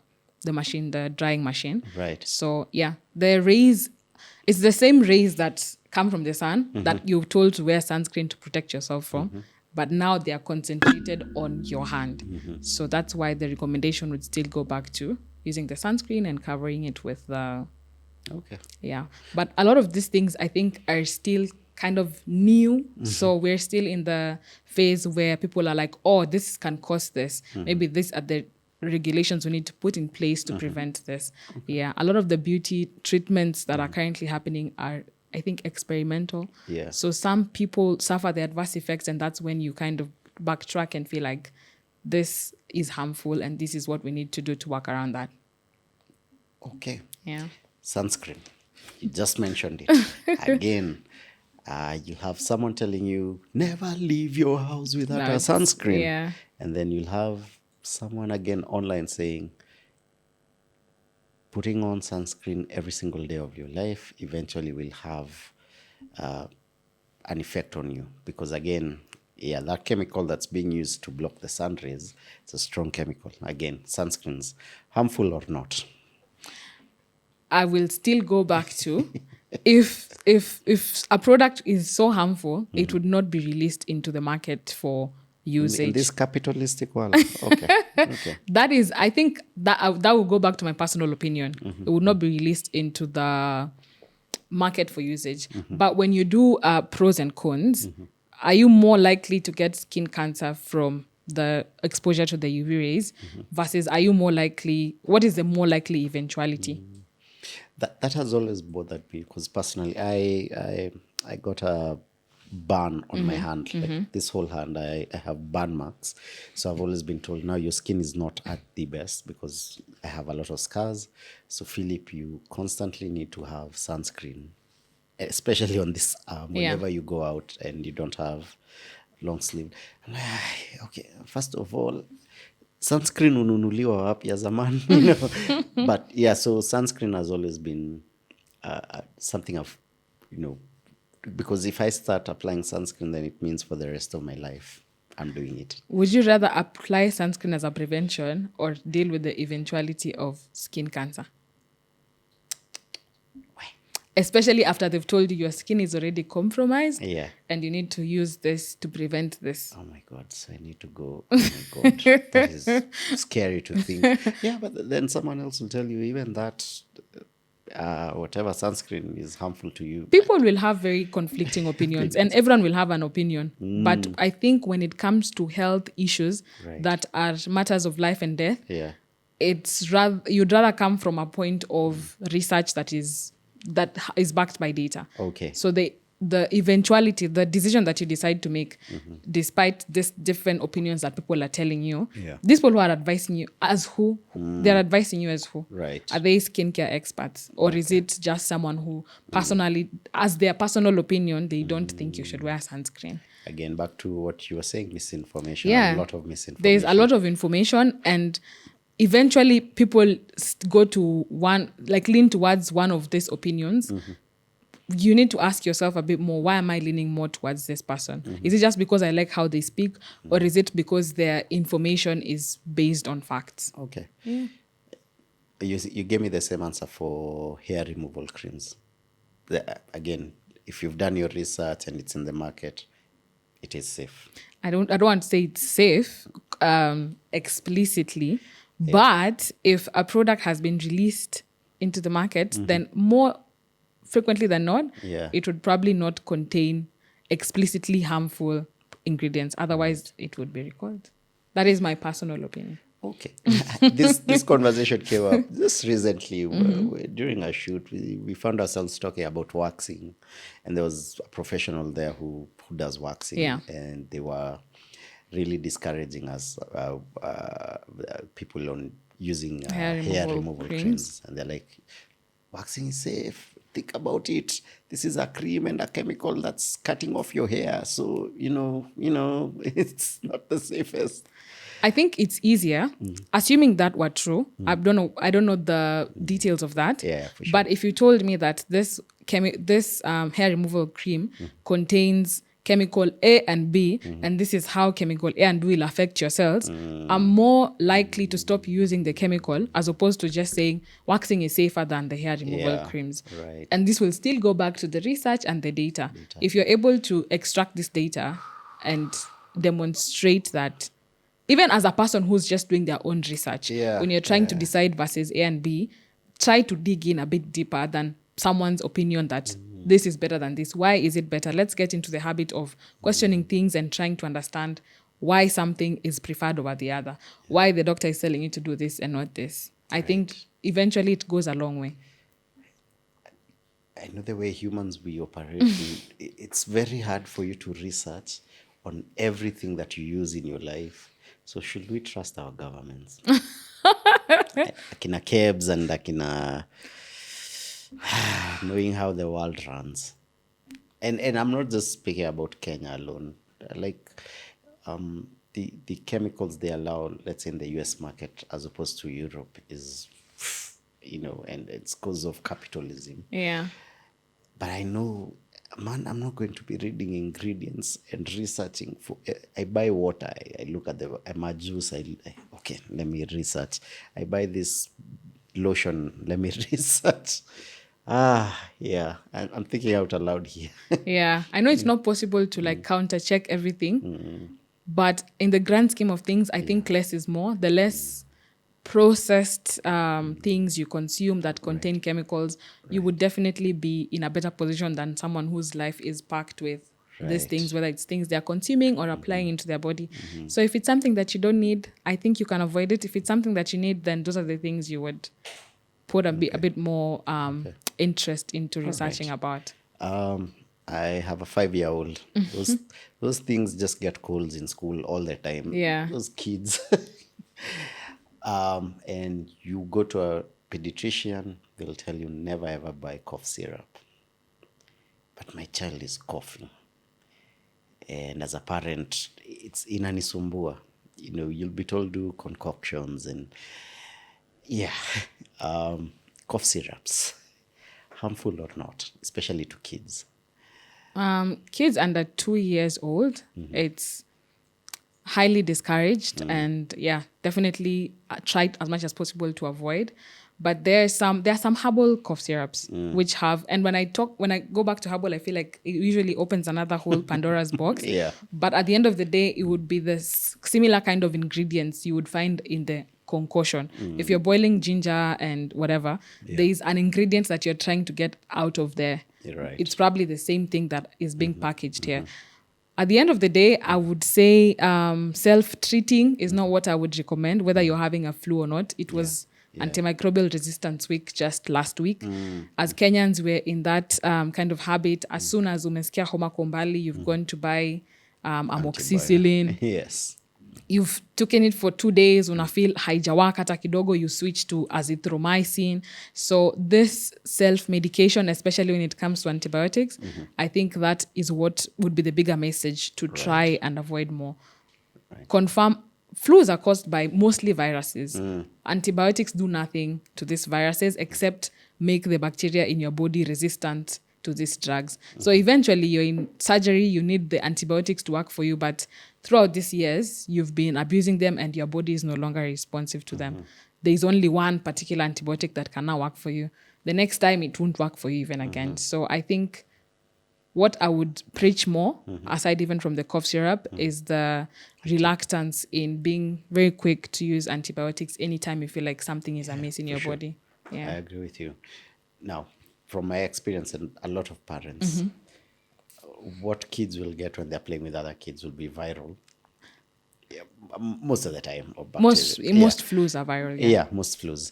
machine, the drying machine. Right. So yeah, the rays, it's the same rays that come from the sun that you're told to wear sunscreen to protect yourself from. But now they are concentrated on your hand. So that's why the recommendation would still go back to using the sunscreen and covering it with the... Okay. Yeah. But a lot of these things, I think, are still kind of new. So we're still in the phase where people are like, oh, this can cause this. Maybe these are the regulations we need to put in place to prevent this. Yeah. A lot of the beauty treatments that are currently happening are, I think, experimental. Yeah. So some people suffer the adverse effects, and that's when you kind of backtrack and feel like this is harmful and this is what we need to do to work around that. Okay. Yeah. Sunscreen. You just mentioned it. Again, you'll have someone telling you, never leave your house without a sunscreen. Yeah. And then you'll have someone again online saying, putting on sunscreen every single day of your life eventually will have an effect on you. Because again, that chemical that's being used to block the sun rays, it's a strong chemical. Again, sunscreens, harmful or not? I will still go back to if a product is so harmful, it would not be released into the market for usage. In this capitalistic world. Okay. That is, I think that will go back to my personal opinion. It would not be released into the market for usage. But when you do pros and cons, are you more likely to get skin cancer from the exposure to the UV rays versus are you more likely, what is the more likely eventuality? That has always bothered me because personally I got a burn on my hand, like this whole hand. I have burn marks. So I've always been told now your skin is not at the best because I have a lot of scars. So Philip, you constantly need to have sunscreen, especially on this arm whenever you go out and you don't have long sleeve. I'm like, okay, first of all, sunscreen ununuliwa wapi ya zamani, you know. But yeah, so sunscreen has always been something I've, because if I start applying sunscreen, then it means for the rest of my life I'm doing it. Would you rather apply sunscreen as a prevention or deal with the eventuality of skin cancer? especially after they've told you your skin is already compromised Yeah. and you need to use this to prevent this. Oh my God! So I need to go. Oh my God, that is scary to think. Yeah, but then someone else will tell you even that whatever sunscreen is harmful to you. People will have very conflicting opinions and everyone will have an opinion. But I think when it comes to health issues Right. that are matters of life and death, Yeah. it's rather you'd rather come from a point of research that is backed by data. Okay. So the eventuality, the decision that you decide to make, despite this different opinions that people are telling you, Yeah. these people who are advising you as who? They're advising you as who? Right. Are they skincare experts? Or is it just someone who personally, as their personal opinion, they don't think you should wear sunscreen? Again, back to what you were saying, misinformation. Yeah. A lot of misinformation. There's a lot of information, and eventually people go to lean towards one of these opinions. You need to ask yourself a bit more, why am I leaning more towards this person? Is it just because I like how they speak, or is it because their information is based on facts? Okay. Yeah. You gave me the same answer for hair removal creams. Again, if you've done your research and it's in the market, it is safe. I don't want to say it's safe explicitly, but if a product has been released into the market, then more frequently than not, it would probably not contain explicitly harmful ingredients. Otherwise, it would be recalled. That is my personal opinion. Okay. This conversation came up just recently. During a shoot, we found ourselves talking about waxing, and there was a professional there who does waxing, Yeah. and they were really discouraging us, people on using Hair hair removal removal creams. creams. And they're like, waxing is safe. Think about it. This is a cream and a chemical that's cutting off your hair. So, it's not the safest. I think it's easier, assuming that were true. I don't know the details of that. Yeah, for sure. But if you told me that this hair removal cream contains chemical A and B, and this is how chemical A and B will affect your cells, I'm more likely to stop using the chemical as opposed to just saying waxing is safer than the hair removal creams. Right. And this will still go back to the research and the data. If you're able to extract this data and demonstrate that, even as a person who's just doing their own research, when you're trying to decide versus A and B, try to dig in a bit deeper than someone's opinion that this is better than this. Why is it better? Let's get into the habit of questioning things and trying to understand why something is preferred over the other, why the doctor is telling you to do this and not this. I think eventually it goes a long way. I know the way humans we operate. It's very hard for you to research on everything that you use in your life. So should we trust our governments? Akina Kebs and Akina knowing how the world runs. And I'm not just speaking about Kenya alone. Like the chemicals they allow, let's say in the US market as opposed to Europe is, and it's because of capitalism. Yeah. But I know, man, I'm not going to be reading ingredients and researching. I buy water. I look at I'm a juice. Okay, let me research. I buy this lotion. Let me research. Yeah. I'm thinking out aloud here. Yeah. I know it's not possible to counter check everything, but in the grand scheme of things, I think less is more. The less processed things you consume that contain chemicals, you would definitely be in a better position than someone whose life is packed with these things, whether it's things they're consuming or applying into their body. So if it's something that you don't need, I think you can avoid it. If it's something that you need, then those are the things you would put a bit more interest into researching about. I have a 5-year-old. Those things just get colds in school all the time. Yeah. Those kids. And you go to a pediatrician, they'll tell you never ever buy cough syrup. But my child is coughing. And as a parent, it's inanisumbua. You'll be told do concoctions and cough syrups. Harmful or not, especially to kids. Kids under 2 years old, it's highly discouraged and definitely try as much as possible to avoid. But there are some herbal cough syrups which have, and when I go back to herbal, I feel like it usually opens another whole Pandora's box. Yeah. But at the end of the day, it would be the similar kind of ingredients you would find in the concoction. If you're boiling ginger and whatever, there is an ingredient that you're trying to get out of there. Right. It's probably the same thing that is being packaged here. At the end of the day, I would say self-treating is not what I would recommend, whether you're having a flu or not. It was antimicrobial resistance week just last week. As Kenyans, we're in that kind of habit. As soon as umesikia homa kombali, you've gone to buy amoxicillin. Yes. You've taken it for 2 days, unafeel haijawaka hata kidogo, you switch to azithromycin. So this self-medication, especially when it comes to antibiotics, I think that is what would be the bigger message to try and avoid more. Confirm, flus are caused by mostly viruses. Antibiotics do nothing to these viruses except make the bacteria in your body resistant to these drugs. So eventually you're in surgery, you need the antibiotics to work for you, but throughout these years, you've been abusing them and your body is no longer responsive to them. There's only one particular antibiotic that can now work for you. The next time it won't work for you even again. So I think what I would preach more, aside even from the cough syrup, is the reluctance in being very quick to use antibiotics anytime you feel like something is amiss in your body. Yeah, I agree with you. Now, from my experience and a lot of parents, what kids will get when they're playing with other kids will be viral. Yeah, most of the time. Or most bacteria. flus are viral. Yeah, most flus.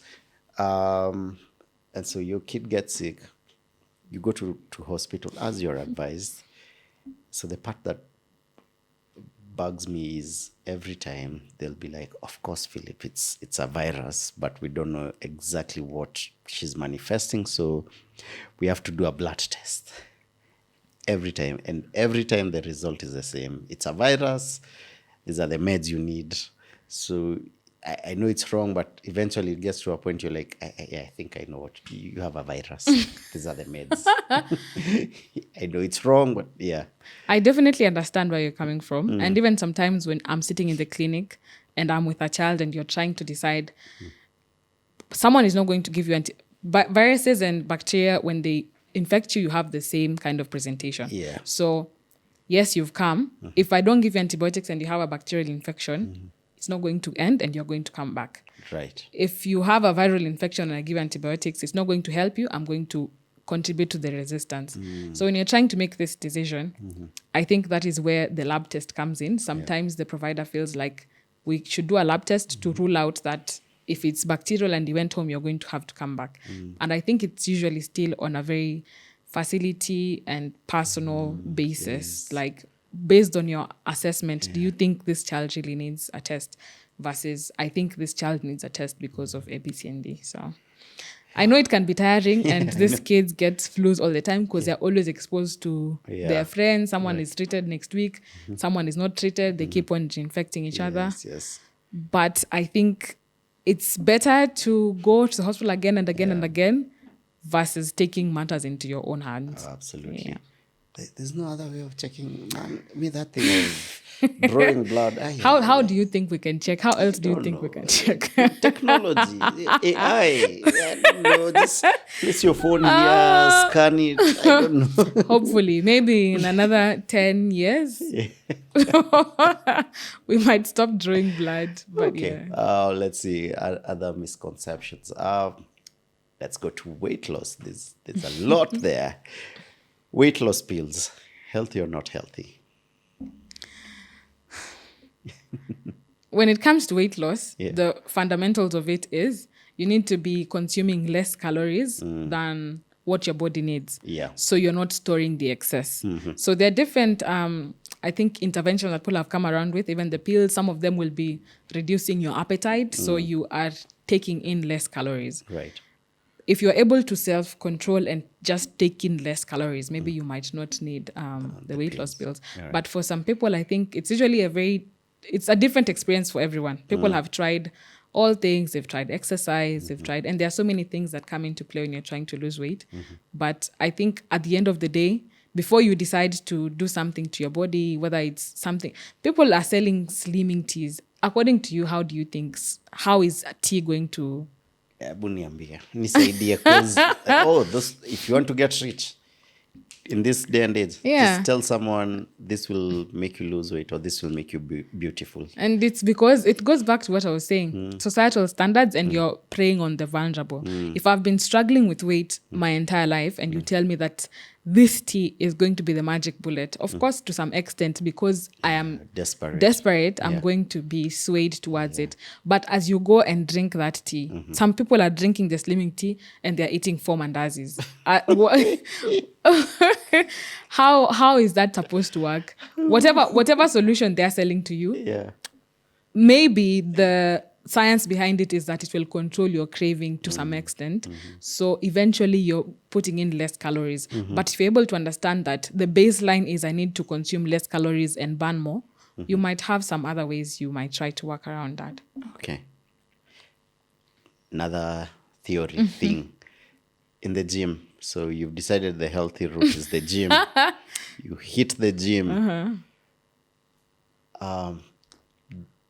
And so your kid gets sick, you go to hospital as you're advised. So the part that bugs me is every time they'll be like, of course, Philip, it's a virus, but we don't know exactly what she's manifesting, so we have to do a blood test every time. And every time the result is the same. It's a virus. These are the meds you need. So I know it's wrong, but eventually it gets to a point you're like, I think I know what you have a virus. These are the meds. I know it's wrong, but yeah. I definitely understand where you're coming from. And even sometimes when I'm sitting in the clinic and I'm with a child and you're trying to decide, someone is not going to give you viruses and bacteria, when they infect you, you have the same kind of presentation. Yeah. So yes, you've come. If I don't give you antibiotics and you have a bacterial infection, it's not going to end and you're going to come back. Right. If you have a viral infection and I give antibiotics, it's not going to help you. I'm going to contribute to the resistance. So when you're trying to make this decision, I think that is where the lab test comes in. Sometimes the provider feels like we should do a lab test to rule out that if it's bacterial and you went home, you're going to have to come back. And I think it's usually still on a very facility and personal basis. Like, based on your assessment, do you think this child really needs a test versus I think this child needs a test because of A, B, C, and D. So I know it can be tiring and these kids get flus all the time because they're always exposed to their friends. Someone is treated next week. Someone is not treated. They keep on infecting each other. Yes. But I think it's better to go to the hospital again and again and again versus taking matters into your own hands. Oh, absolutely. Yeah. There's no other way of checking. Man, with that thing of drawing blood. How do you think we can check? How else do you think we can check? Technology, AI. I don't know. Just place your phone here, scan it. I don't know. Hopefully, maybe in another 10 years, we might stop drawing blood. But okay. Let's see. Other misconceptions. Let's go to weight loss. There's a lot there. Weight loss pills, healthy or not healthy? When it comes to weight loss, the fundamentals of it is you need to be consuming less calories than what your body needs. Yeah. So you're not storing the excess. So there are different, I think, interventions that people have come around with. Even the pills, some of them will be reducing your appetite. So you are taking in less calories. Right. If you're able to self-control and just take in less calories, maybe you might not need the weight loss pills. Right. But for some people, I think it's usually it's a different experience for everyone. People have tried all things. They've tried exercise, they've tried, and there are so many things that come into play when you're trying to lose weight. But I think at the end of the day, before you decide to do something to your body, whether it's something, people are selling slimming teas. According to you, how do you think, how is a tea going to Hebu niambie, nisaidie, 'cause if you want to get rich in this day and age, Yeah. just tell someone this will make you lose weight or this will make you beautiful. And it's because it goes back to what I was saying, societal standards, and you're preying on the vulnerable. If I've been struggling with weight my entire life and you tell me that this tea is going to be the magic bullet, of course, to some extent, because I am Desperate. I'm Yeah. going to be swayed towards it. But as you go and drink that tea, some people are drinking the slimming tea and they're eating 4 mandazis. How is that supposed to work? Whatever solution they're selling to you, Yeah. maybe the science behind it is that it will control your craving to some extent. So eventually you're putting in less calories. But if you're able to understand that the baseline is I need to consume less calories and burn more, you might have some other ways you might try to work around that. Okay. Another theory thing in the gym. So you've decided the healthy route is the gym. You hit the gym.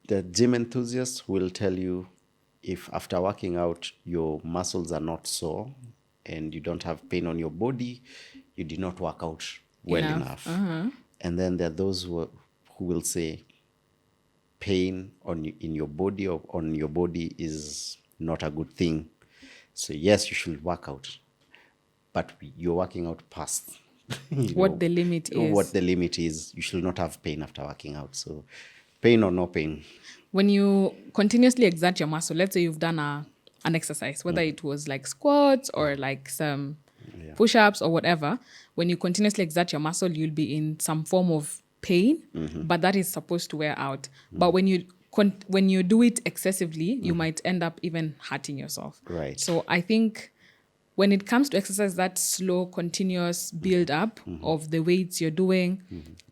The gym enthusiast will tell you if after working out your muscles are not sore and you don't have pain on your body, you did not work out well enough. And then there are those who will say pain in your body or on your body is not a good thing. So yes, you should work out, but you're working out past What the limit is. What the limit is. You should not have pain after working out. So pain or no pain. When you continuously exert your muscle, let's say you've done an exercise, whether it was like squats or like some push-ups or whatever, when you continuously exert your muscle, you'll be in some form of pain, but that is supposed to wear out. But when you do it excessively, you might end up even hurting yourself. Right. So I think when it comes to exercise, that slow, continuous build up of the weights you're doing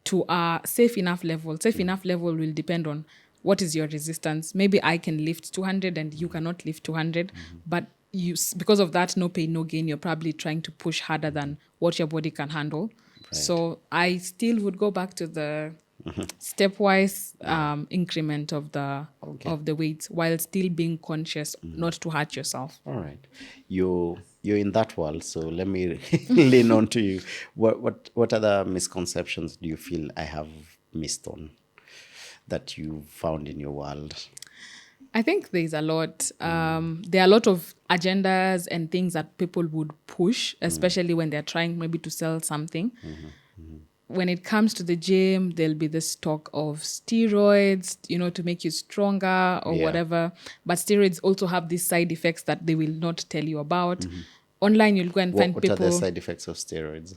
to a safe enough level. Safe enough level will depend on what is your resistance. Maybe I can lift 200 and you cannot lift 200, but because of that, no pain, no gain, you're probably trying to push harder than what your body can handle. Right. So I still would go back to the stepwise increment of the weights while still being conscious not to hurt yourself. All right. You're in that world, so let me lean on to you. What other misconceptions do you feel I have missed on that you found in your world? I think there's a lot. There are a lot of agendas and things that people would push, especially when they're trying maybe to sell something. When it comes to the gym, there'll be this talk of steroids, to make you stronger or whatever. But steroids also have these side effects that they will not tell you about. Online, you'll go and find people. What are the side effects of steroids?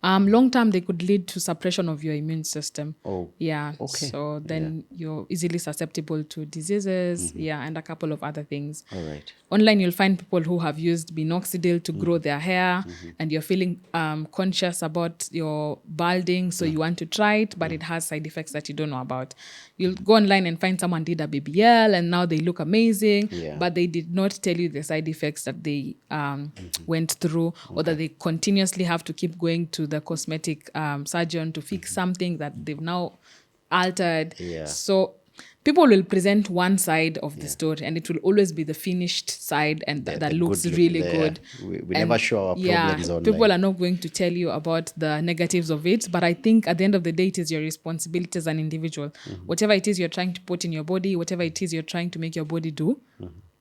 Long term, they could lead to suppression of your immune system. Oh, yeah. Okay. So then you're easily susceptible to diseases, and a couple of other things. All right. Online, you'll find people who have used minoxidil to grow their hair, and you're feeling conscious about your balding, so you want to try it, but it has side effects that you don't know about. You'll go online and find someone did a BBL, and now they look amazing, but they did not tell you the side effects that they went through, or that they continuously have to keep going to the cosmetic surgeon to fix something that they've now altered. Yeah. So people will present one side of the story, and it will always be the finished side, and that looks really good. We never show our problems online. People are not going to tell you about the negatives of it, but I think at the end of the day, it is your responsibility as an individual. Whatever it is you're trying to put in your body, whatever it is you're trying to make your body do,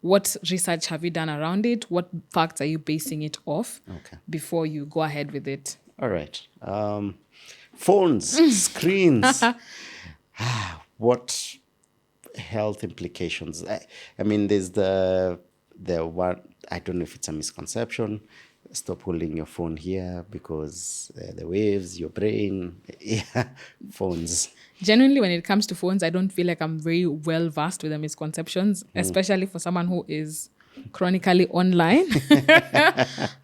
what research have you done around it? What facts are you basing it off before you go ahead with it? All right. Phones, screens. What health implications? I mean, there's the one, I don't know if it's a misconception. Stop holding your phone here because the waves, your brain, phones. Genuinely, when it comes to phones, I don't feel like I'm very well versed with the misconceptions, especially for someone who is chronically online.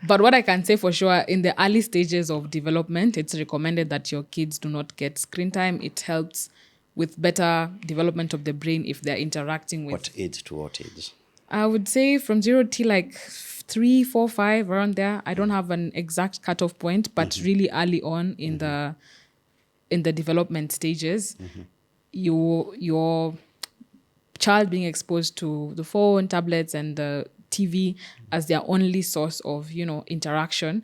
But what I can say for sure, in the early stages of development, it's recommended that your kids do not get screen time. It helps with better development of the brain if they're interacting with... What age to what age? I would say from 0 till like 3, 4, 5, around there. I don't have an exact cutoff point, but really early on in the development stages, your child being exposed to the phone, tablets, and the TV as their only source of, interaction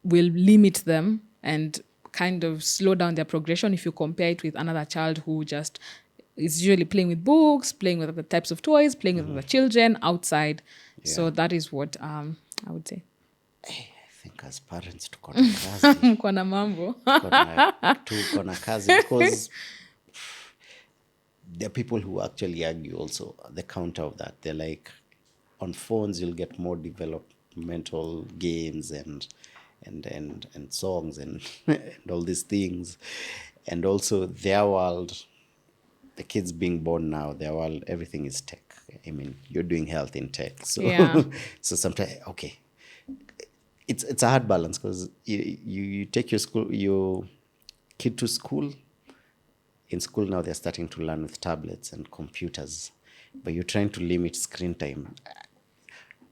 will limit them and kind of slow down their progression if you compare it with another child who just is usually playing with books, playing with other types of toys, playing with other children outside. So that is what I would say. I think as parents tuko na kazi. Kwana mambo. Tuko na kazi because there are people who actually argue also the counter of that. They're like, on phones you'll get more developmental games and songs and all these things, and also their world, the kids being born now, their world, everything is tech. I mean, you're doing health in tech, so so sometimes it's a hard balance because you take your kid to school. In school now they're starting to learn with tablets and computers, but you're trying to limit screen time.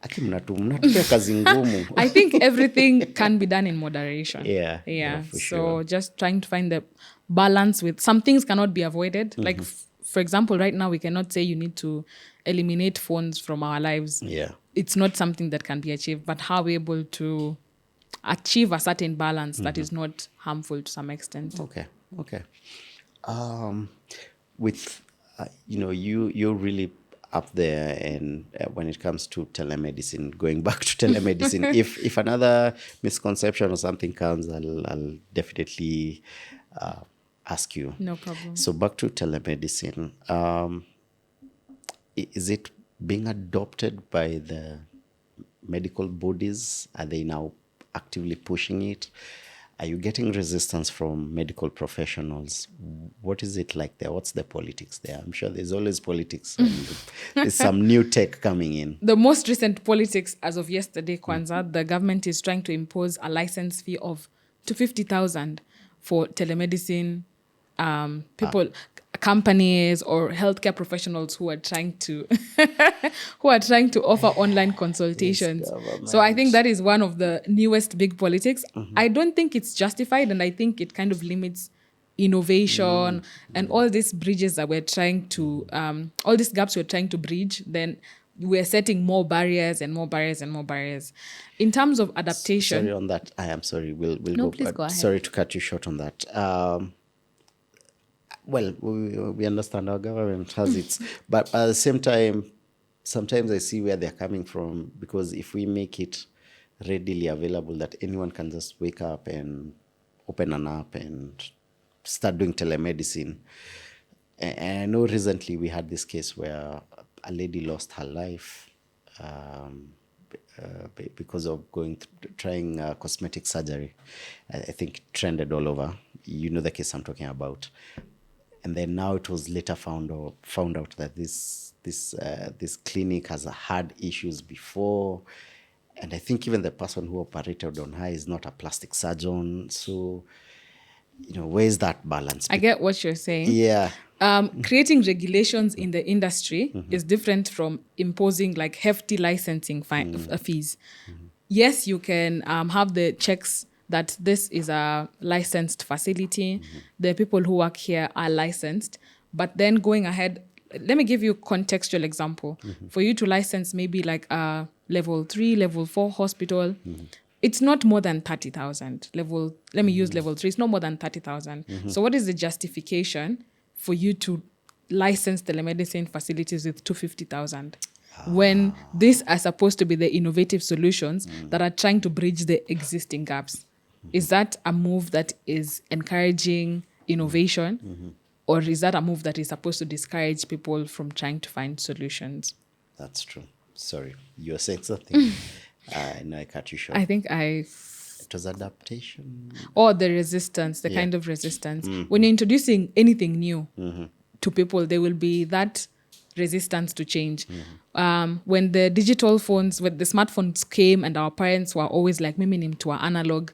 Mnatupea kazi ngumu. I think everything can be done in moderation. Yeah, for So sure. just trying to find the balance with some things cannot be avoided. Like, for example, right now we cannot say you need to eliminate phones from our lives. Yeah. It's not something that can be achieved, but how we're able to achieve a certain balance that is not harmful to some extent. Okay. With you're really up there, and when it comes to telemedicine, going back to telemedicine, if another misconception or something comes, I'll definitely ask you. No problem. So back to telemedicine, is it being adopted by the medical bodies? Are they now actively pushing it? Are you getting resistance from medical professionals? What is it like there? What's the politics there? I'm sure there's always politics. And there's some new tech coming in. The most recent politics as of yesterday, Kwanzaa, the government is trying to impose a license fee of $250,000 for telemedicine people, companies or healthcare professionals who are trying to offer online consultations. Yes, so I think that is one of the newest big politics. I don't think it's justified, and I think it kind of limits innovation and all these bridges that we're trying to all these gaps we're trying to bridge. Then we're setting more barriers and more barriers and more barriers. In terms of adaptation, Sorry on that. I am sorry. We'll No, go. please go ahead. Sorry to cut you short on that. Well, we understand our government has its, but at the same time, sometimes I see where they're coming from, because if we make it readily available that anyone can just wake up and open an app and start doing telemedicine. And I know recently we had this case where a lady lost her life because of trying cosmetic surgery. I think it trended all over. You know the case I'm talking about. And then now it was later found out that this clinic has had issues before, and I think even the person who operated on her is not a plastic surgeon. So, where is that balance? I get what you're saying. Yeah. Creating regulations in the industry is different from imposing like hefty licensing fees. Yes, you can have the checks that this is a licensed facility. The people who work here are licensed. But then going ahead, let me give you a contextual example. For you to license maybe like a level 3, level 4 hospital, it's not more than 30,000. Let me use level 3. It's not more than 30,000. So what is the justification for you to license telemedicine facilities with 250,000? When these are supposed to be the innovative solutions that are trying to bridge the existing gaps. Is that a move that is encouraging innovation? Or is that a move that is supposed to discourage people from trying to find solutions? That's true. Sorry, you were saying something. I know I cut you short. I think It was adaptation. Or the resistance, the kind of resistance. When you're introducing anything new to people, there will be that resistance to change. When the digital phones, when the smartphones came and our parents were always like, mimi ni mtu wa analog,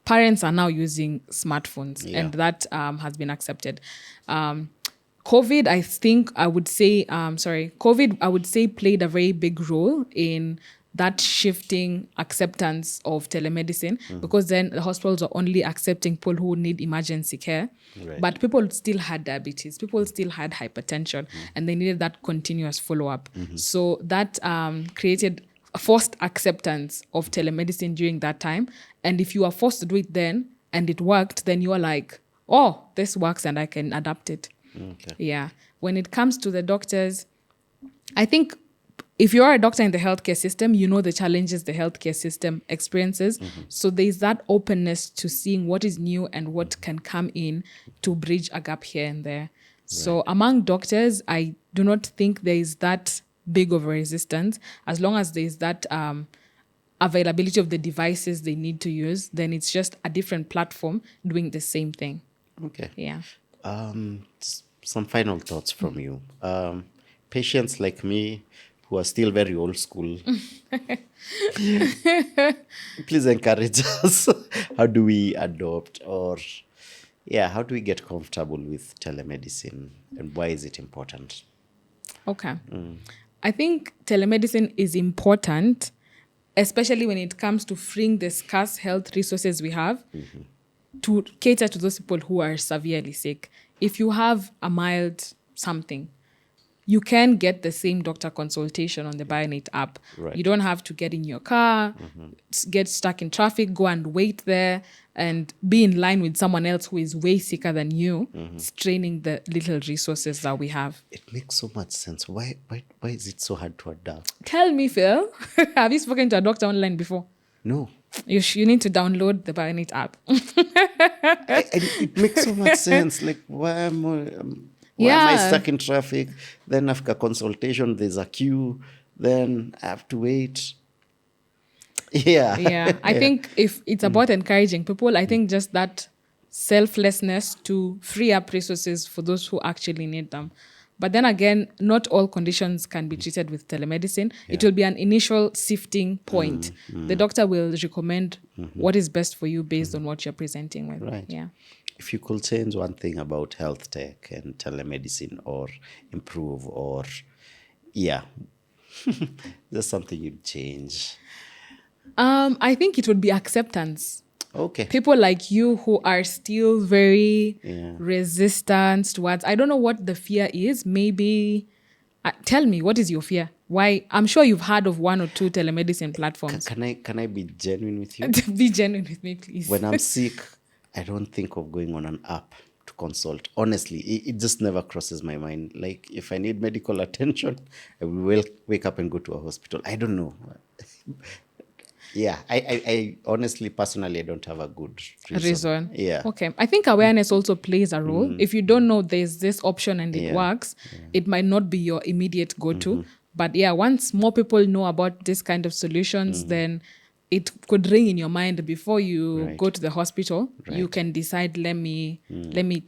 parents are now using smartphones and that has been accepted. COVID, I would say played a very big role in that shifting acceptance of telemedicine, because then the hospitals are only accepting people who need emergency care. Right. But people still had diabetes, people still had hypertension, and they needed that continuous follow-up. So that created forced acceptance of telemedicine during that time. And if you are forced to do it then and it worked, then you are like, oh, this works and I can adapt it. Okay. Yeah. When it comes to the doctors, I think if you're a doctor in the healthcare system, you know the challenges the healthcare system experiences. So there's that openness to seeing what is new and what can come in to bridge a gap here and there. So among doctors, I do not think there is that big of a resistance. As long as there's that availability of the devices they need to use, then it's just a different platform doing the same thing. Okay. Yeah. Some final thoughts from you. Patients like me who are still very old school, please encourage us. How do we adopt, or how do we get comfortable with telemedicine, and why is it important? Okay. I think telemedicine is important, especially when it comes to freeing the scarce health resources we have to cater to those people who are severely sick. If you have a mild something, you can get the same doctor consultation on the Bionate app. Right. You don't have to get in your car, get stuck in traffic, go and wait there, and be in line with someone else who is way sicker than you, straining the little resources that we have. It makes so much sense. Why is it so hard to adapt? Tell me, Phil, have you spoken to a doctor online before? No. You need to download the Bionate app. It makes so much sense. Like, why am I stuck in traffic? Then after consultation, there's a queue. Then I have to wait. Yeah. I think if it's about encouraging people, I think just that selflessness to free up resources for those who actually need them. But then again, not all conditions can be treated with telemedicine. It will be an initial sifting point. The doctor will recommend what is best for you based on what you're presenting with. Right. Yeah. If you could change one thing about health tech and telemedicine, or improve, or there's something you'd change. I think it would be acceptance. Okay. People like you who are still very resistant towards, I don't know what the fear is. Maybe, tell me, what is your fear? Why? I'm sure you've heard of one or two telemedicine platforms. Can I be genuine with you? Be genuine with me, please. When I'm sick, I don't think of going on an app to consult. Honestly, it just never crosses my mind. Like, if I need medical attention, I will wake up and go to a hospital. I don't know. I honestly, personally, I don't have a good reason. Yeah. Okay. I think awareness also plays a role. If you don't know there's this option and it works, it might not be your immediate go-to. But once more people know about this kind of solutions, then it could ring in your mind before you go to the hospital. You can decide, let me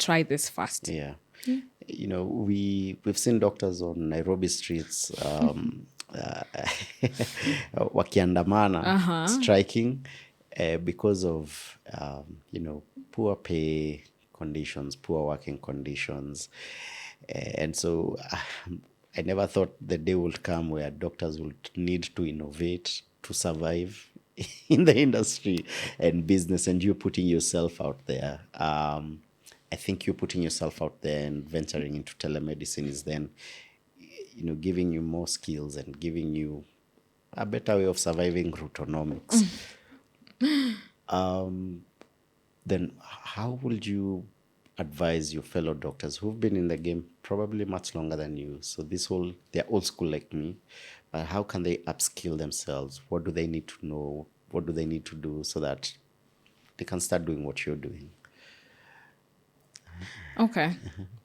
try this first. Yeah. You know, we've seen doctors on Nairobi streets wakiandamana, striking because of poor pay conditions, poor working conditions. And so I never thought the day would come where doctors would need to innovate to survive in the industry and business, and you putting yourself out there. I think you putting yourself out there and venturing into telemedicine is then, giving you more skills and giving you a better way of surviving routonomics. Then how would you advise your fellow doctors who've been in the game probably much longer than you? So they're old school like me, but how can they upskill themselves? What do they need to know? What do they need to do so that they can start doing what you're doing? Okay.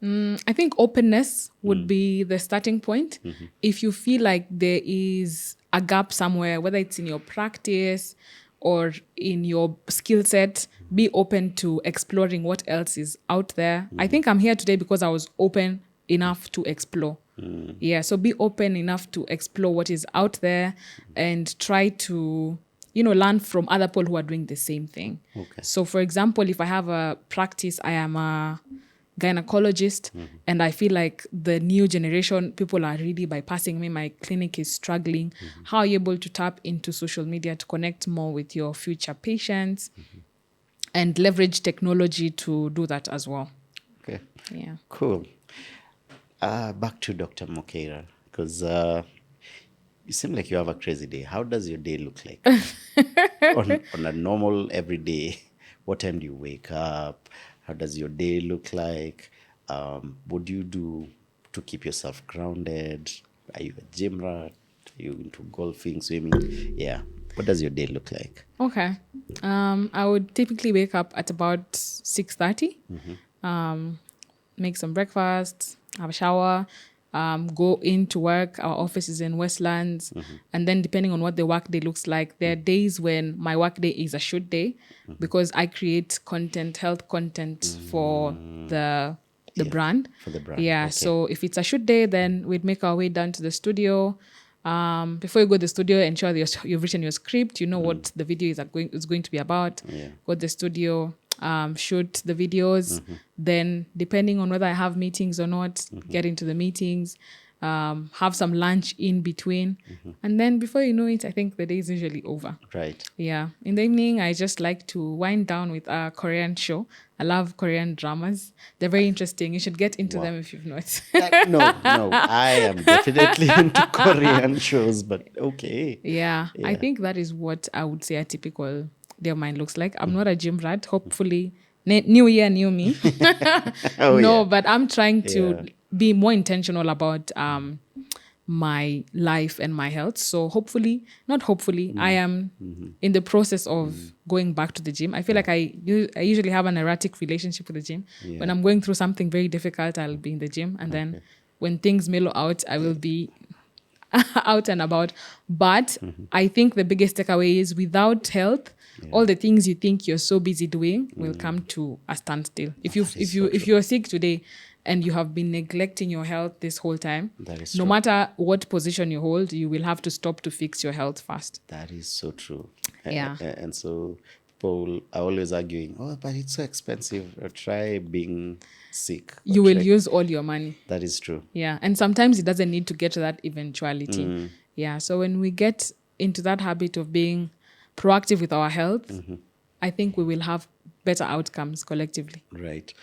I think openness would be the starting point. If you feel like there is a gap somewhere, whether it's in your practice or in your skill set, be open to exploring what else is out there. I think I'm here today because I was open enough to explore. So be open enough to explore what is out there and try to learn from other people who are doing the same thing. Okay. So for example, if I have a practice, I am a gynecologist, and I feel like the new generation, people are really bypassing me. My clinic is struggling. How are you able to tap into social media to connect more with your future patients and leverage technology to do that as well? Okay. Yeah. Cool. Back to Dr. Mokeira, because You seem like you have a crazy day. How does your day look like? On a normal everyday, what time do you wake up? How does your day look like? What do you do to keep yourself grounded? Are you a gym rat? Are you into golfing, swimming? Yeah. What does your day look like? Okay. I would typically wake up at about 6:30. Make some breakfast, have a shower, go into work. Our office is in Westlands. And then depending on what the work day looks like, there are days when my work day is a shoot day because I create content, health content for the brand. For the brand. Yeah. Okay. So if it's a shoot day, then we'd make our way down to the studio. Before you go to the studio, ensure that you've written your script. You know what the video is going to be about. Yeah. Go to the studio, shoot the videos. Then, depending on whether I have meetings or not, get into the meetings. Have some lunch in between, and then before you know it, I think the day is usually over. Right. Yeah. In the evening, I just like to wind down with a Korean show. I love Korean dramas. They're very interesting. You should get into them if you've not. No, I am definitely into Korean shows, but okay. Yeah, I think that is what I would say a typical day of mine looks like. I'm not a gym rat. Hopefully, new year, new me. But I'm trying to be more intentional about my life and my health. So I am in the process of going back to the gym. I feel like I usually have an erratic relationship with the gym. Yeah. When I'm going through something very difficult, I'll be in the gym. And then when things mellow out, I will be out and about. But I think the biggest takeaway is without health, all the things you think you're so busy doing will come to a standstill. If you're sick today and you have been neglecting your health this whole time, no matter what position you hold, you will have to stop to fix your health first. That is so true. Yeah. And so people are always arguing, but it's so expensive. Try being sick. You will use all your money. That is true. Yeah. And sometimes it doesn't need to get to that eventuality. Yeah. So when we get into that habit of being proactive with our health, I think we will have better outcomes collectively. Right.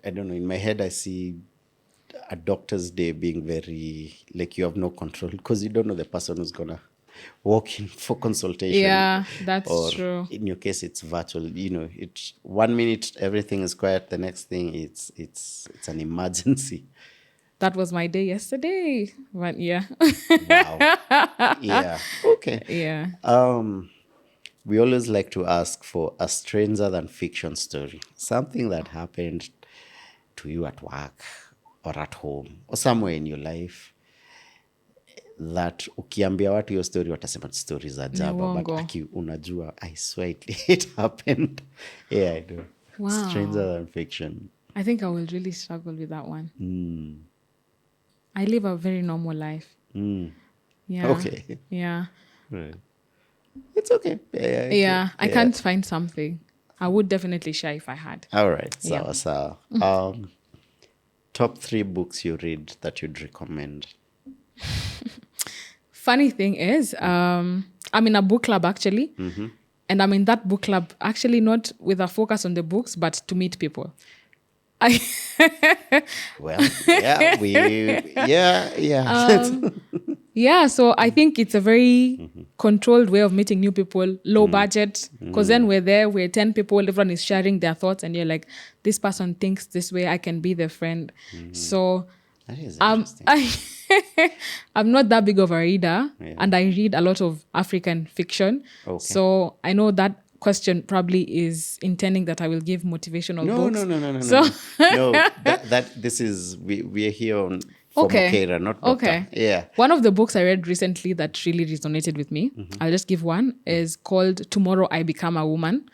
I don't know. In my head, I see a doctor's day being very, like you have no control because you don't know the person who's going to walk in for consultation. Yeah, that's or true. In your case, it's virtual. You know, 1 minute, everything is quiet. The next thing, it's an emergency. That was my day yesterday. But yeah. Wow. Yeah. Okay. Yeah. We always like to ask for a stranger than fiction story, something that happened to you at work or at home or somewhere in your life that ukiambia watu hiyo story watasema stories za ajabu, but unajua I swear it happened. Yeah, I do. Wow. Stranger than fiction. I think I will really struggle with that one. I live a very normal life. Yeah. Okay. Yeah. Right. It's okay. Yeah. I can't find something. I would definitely share if I had. All right. So, top 3 books you read that you'd recommend. Funny thing is, I'm in a book club actually. And I'm in that book club actually not with a focus on the books, but to meet people. Well, yeah, yeah, so I think it's a very controlled way of meeting new people, low budget, because then we're 10 people, everyone is sharing their thoughts, and you're like, this person thinks this way, I can be their friend. So that is interesting. I'm not that big of a reader, and I read a lot of African fiction. Okay. So I know that question probably is intending that I will give motivational books. No. So No, that this is we are here on for Mokeira, not doctor. Okay. Yeah. One of the books I read recently that really resonated with me, I'll just give one, is called Tomorrow I Become a Woman.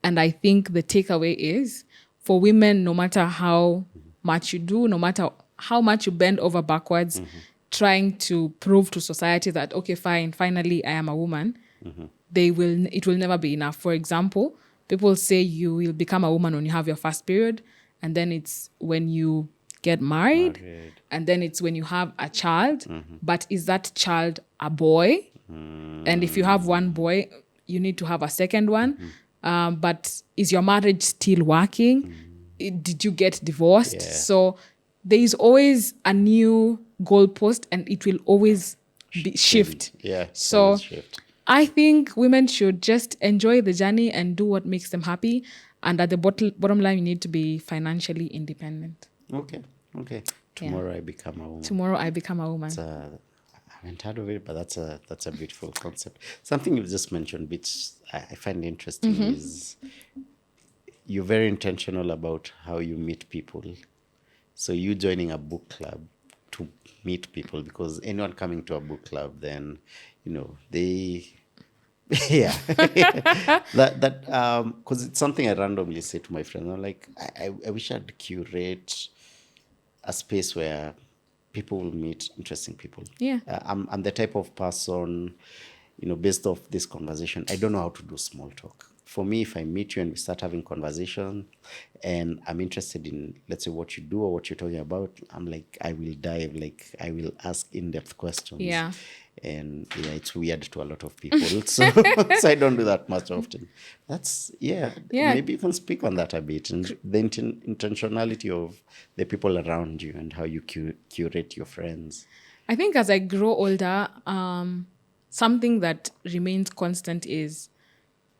And I think the takeaway is for women, no matter how much you do, no matter how much you bend over backwards, trying to prove to society that, okay, fine, finally I am a woman, it will never be enough. For example, people say you will become a woman when you have your first period, and then it's when you get married, and then it's when you have a child. But is that child a boy? And if you have one boy, you need to have a second one. But is your marriage still working? Did you get divorced? So there is always a new goalpost, and it will always shift. Yeah. So always shift. I think women should just enjoy the journey and do what makes them happy. And at the bottom line, you need to be financially independent. Okay. Okay. Tomorrow I become a woman. Tomorrow I become a woman. I haven't heard of it, but that's a beautiful concept. Something you've just mentioned, which I find interesting, is you're very intentional about how you meet people. So you joining a book club to meet people, because anyone coming to a book club, then they yeah that because it's something I randomly say to my friends. I'm like, I wish I'd curate a space where people will meet interesting people. Yeah. I'm the type of person, based off this conversation, I don't know how to do small talk. For me, if I meet you and we start having conversation and I'm interested in, let's say, what you do or what you're talking about, I'm like, I will dive, like I will ask in-depth questions. Yeah. And it's weird to a lot of people. So, so I don't do that much often. That's, maybe you can speak on that a bit, and the intentionality of the people around you and how you curate your friends. I think as I grow older, something that remains constant is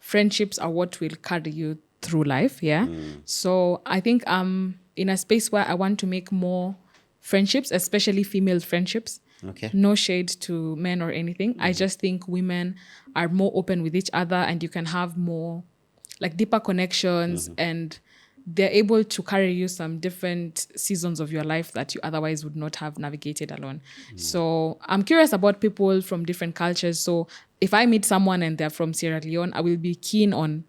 friendships are what will carry you through life. Yeah. So I think I'm in a space where I want to make more friendships, especially female friendships. Okay. No shade to men or anything. I just think women are more open with each other, and you can have more like deeper connections, and they're able to carry you some different seasons of your life that you otherwise would not have navigated alone. So I'm curious about people from different cultures. So if I meet someone and they're from Sierra Leone, I will be keen on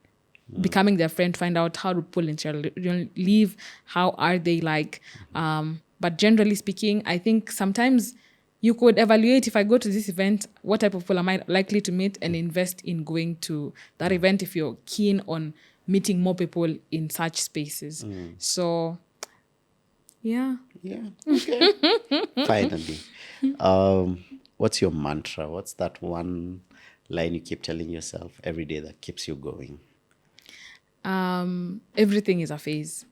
becoming their friend, find out how do people in Sierra Leone live, how are they like. But generally speaking, I think sometimes you could evaluate, if I go to this event, what type of people am I likely to meet, and invest in going to that event if you're keen on meeting more people in such spaces. So, yeah. Yeah. Okay. Finally. What's your mantra? What's that one line you keep telling yourself every day that keeps you going? Everything is a phase.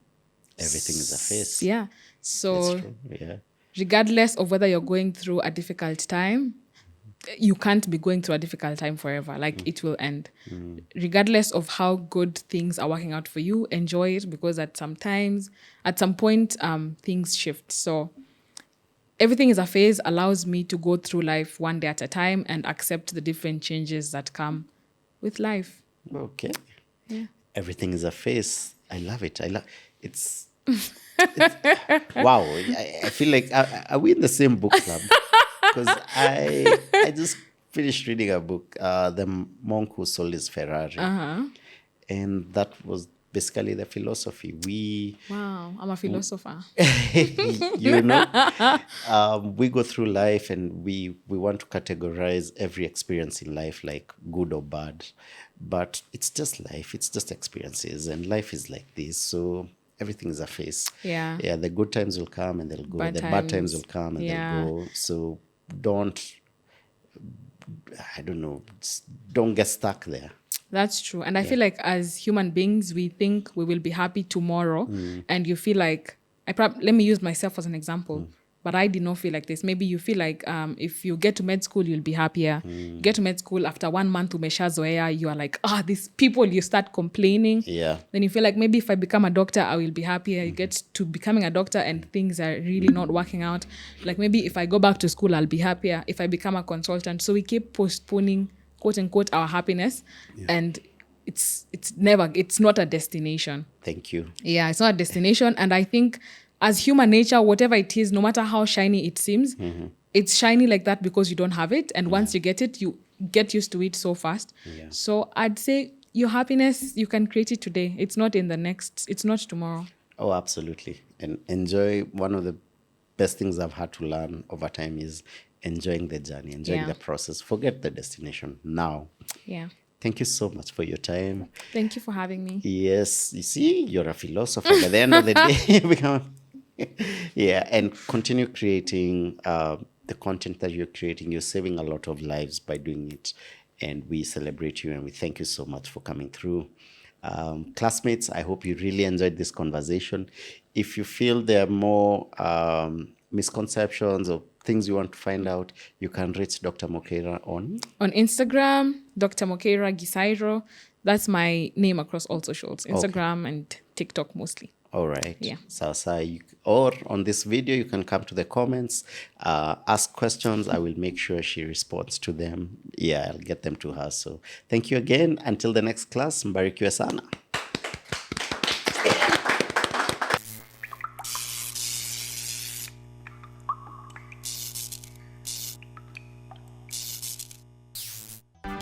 Everything is a phase. Yeah. So That's true. Yeah. regardless of whether you're going through a difficult time, you can't be going through a difficult time forever. Like it will end. Regardless of how good things are working out for you, enjoy it, because at some point, things shift. So everything is a phase allows me to go through life one day at a time and accept the different changes that come with life. Okay. Yeah. Everything is a phase. I love it. It's wow. I feel like, are we in the same book club? Because I just finished reading a book, The Monk Who Sold His Ferrari. And that was basically the philosophy. Wow, I'm a philosopher. We go through life and we want to categorize every experience in life like good or bad. But it's just life. It's just experiences. And life is like this. So everything is a phase. Yeah. Yeah, the good times will come and they'll go. The bad times will come and they'll go. So don't get stuck there. That's true. And I feel like as human beings, we think we will be happy tomorrow. And you feel like, let me use myself as an example. But I did not feel like this. Maybe you feel like if you get to med school, you'll be happier. You get to med school, after 1 month, umeshazoea, you are like, these people, you start complaining. Yeah. Then you feel like, maybe if I become a doctor, I will be happier. You get to becoming a doctor and things are really not working out. Like maybe if I go back to school, I'll be happier. If I become a consultant. So we keep postponing, quote unquote, our happiness. And it's not a destination. Thank you. Yeah, it's not a destination. And I think as human nature, whatever it is, no matter how shiny it seems, it's shiny like that because you don't have it. And once you get it, you get used to it so fast. Yeah. So I'd say your happiness, you can create it today. It's not it's not tomorrow. Oh, absolutely. And enjoy. One of the best things I've had to learn over time is enjoying the journey, enjoying the process. Forget the destination now. Yeah. Thank you so much for your time. Thank you for having me. Yes. You see, you're a philosopher. By the end of the day, you become... Yeah, and continue creating the content that you're creating. You're saving a lot of lives by doing it. And we celebrate you and we thank you so much for coming through. Classmates, I hope you really enjoyed this conversation. If you feel there are more misconceptions or things you want to find out, you can reach Dr. Mokeira on Instagram, Dr. Mokeira Gisairo. That's my name across all socials, Instagram and TikTok mostly. All right. Yeah. So, or on this video, you can come to the comments, ask questions. I will make sure she responds to them. Yeah, I'll get them to her. So thank you again. Until the next class, mbarikiwe sana.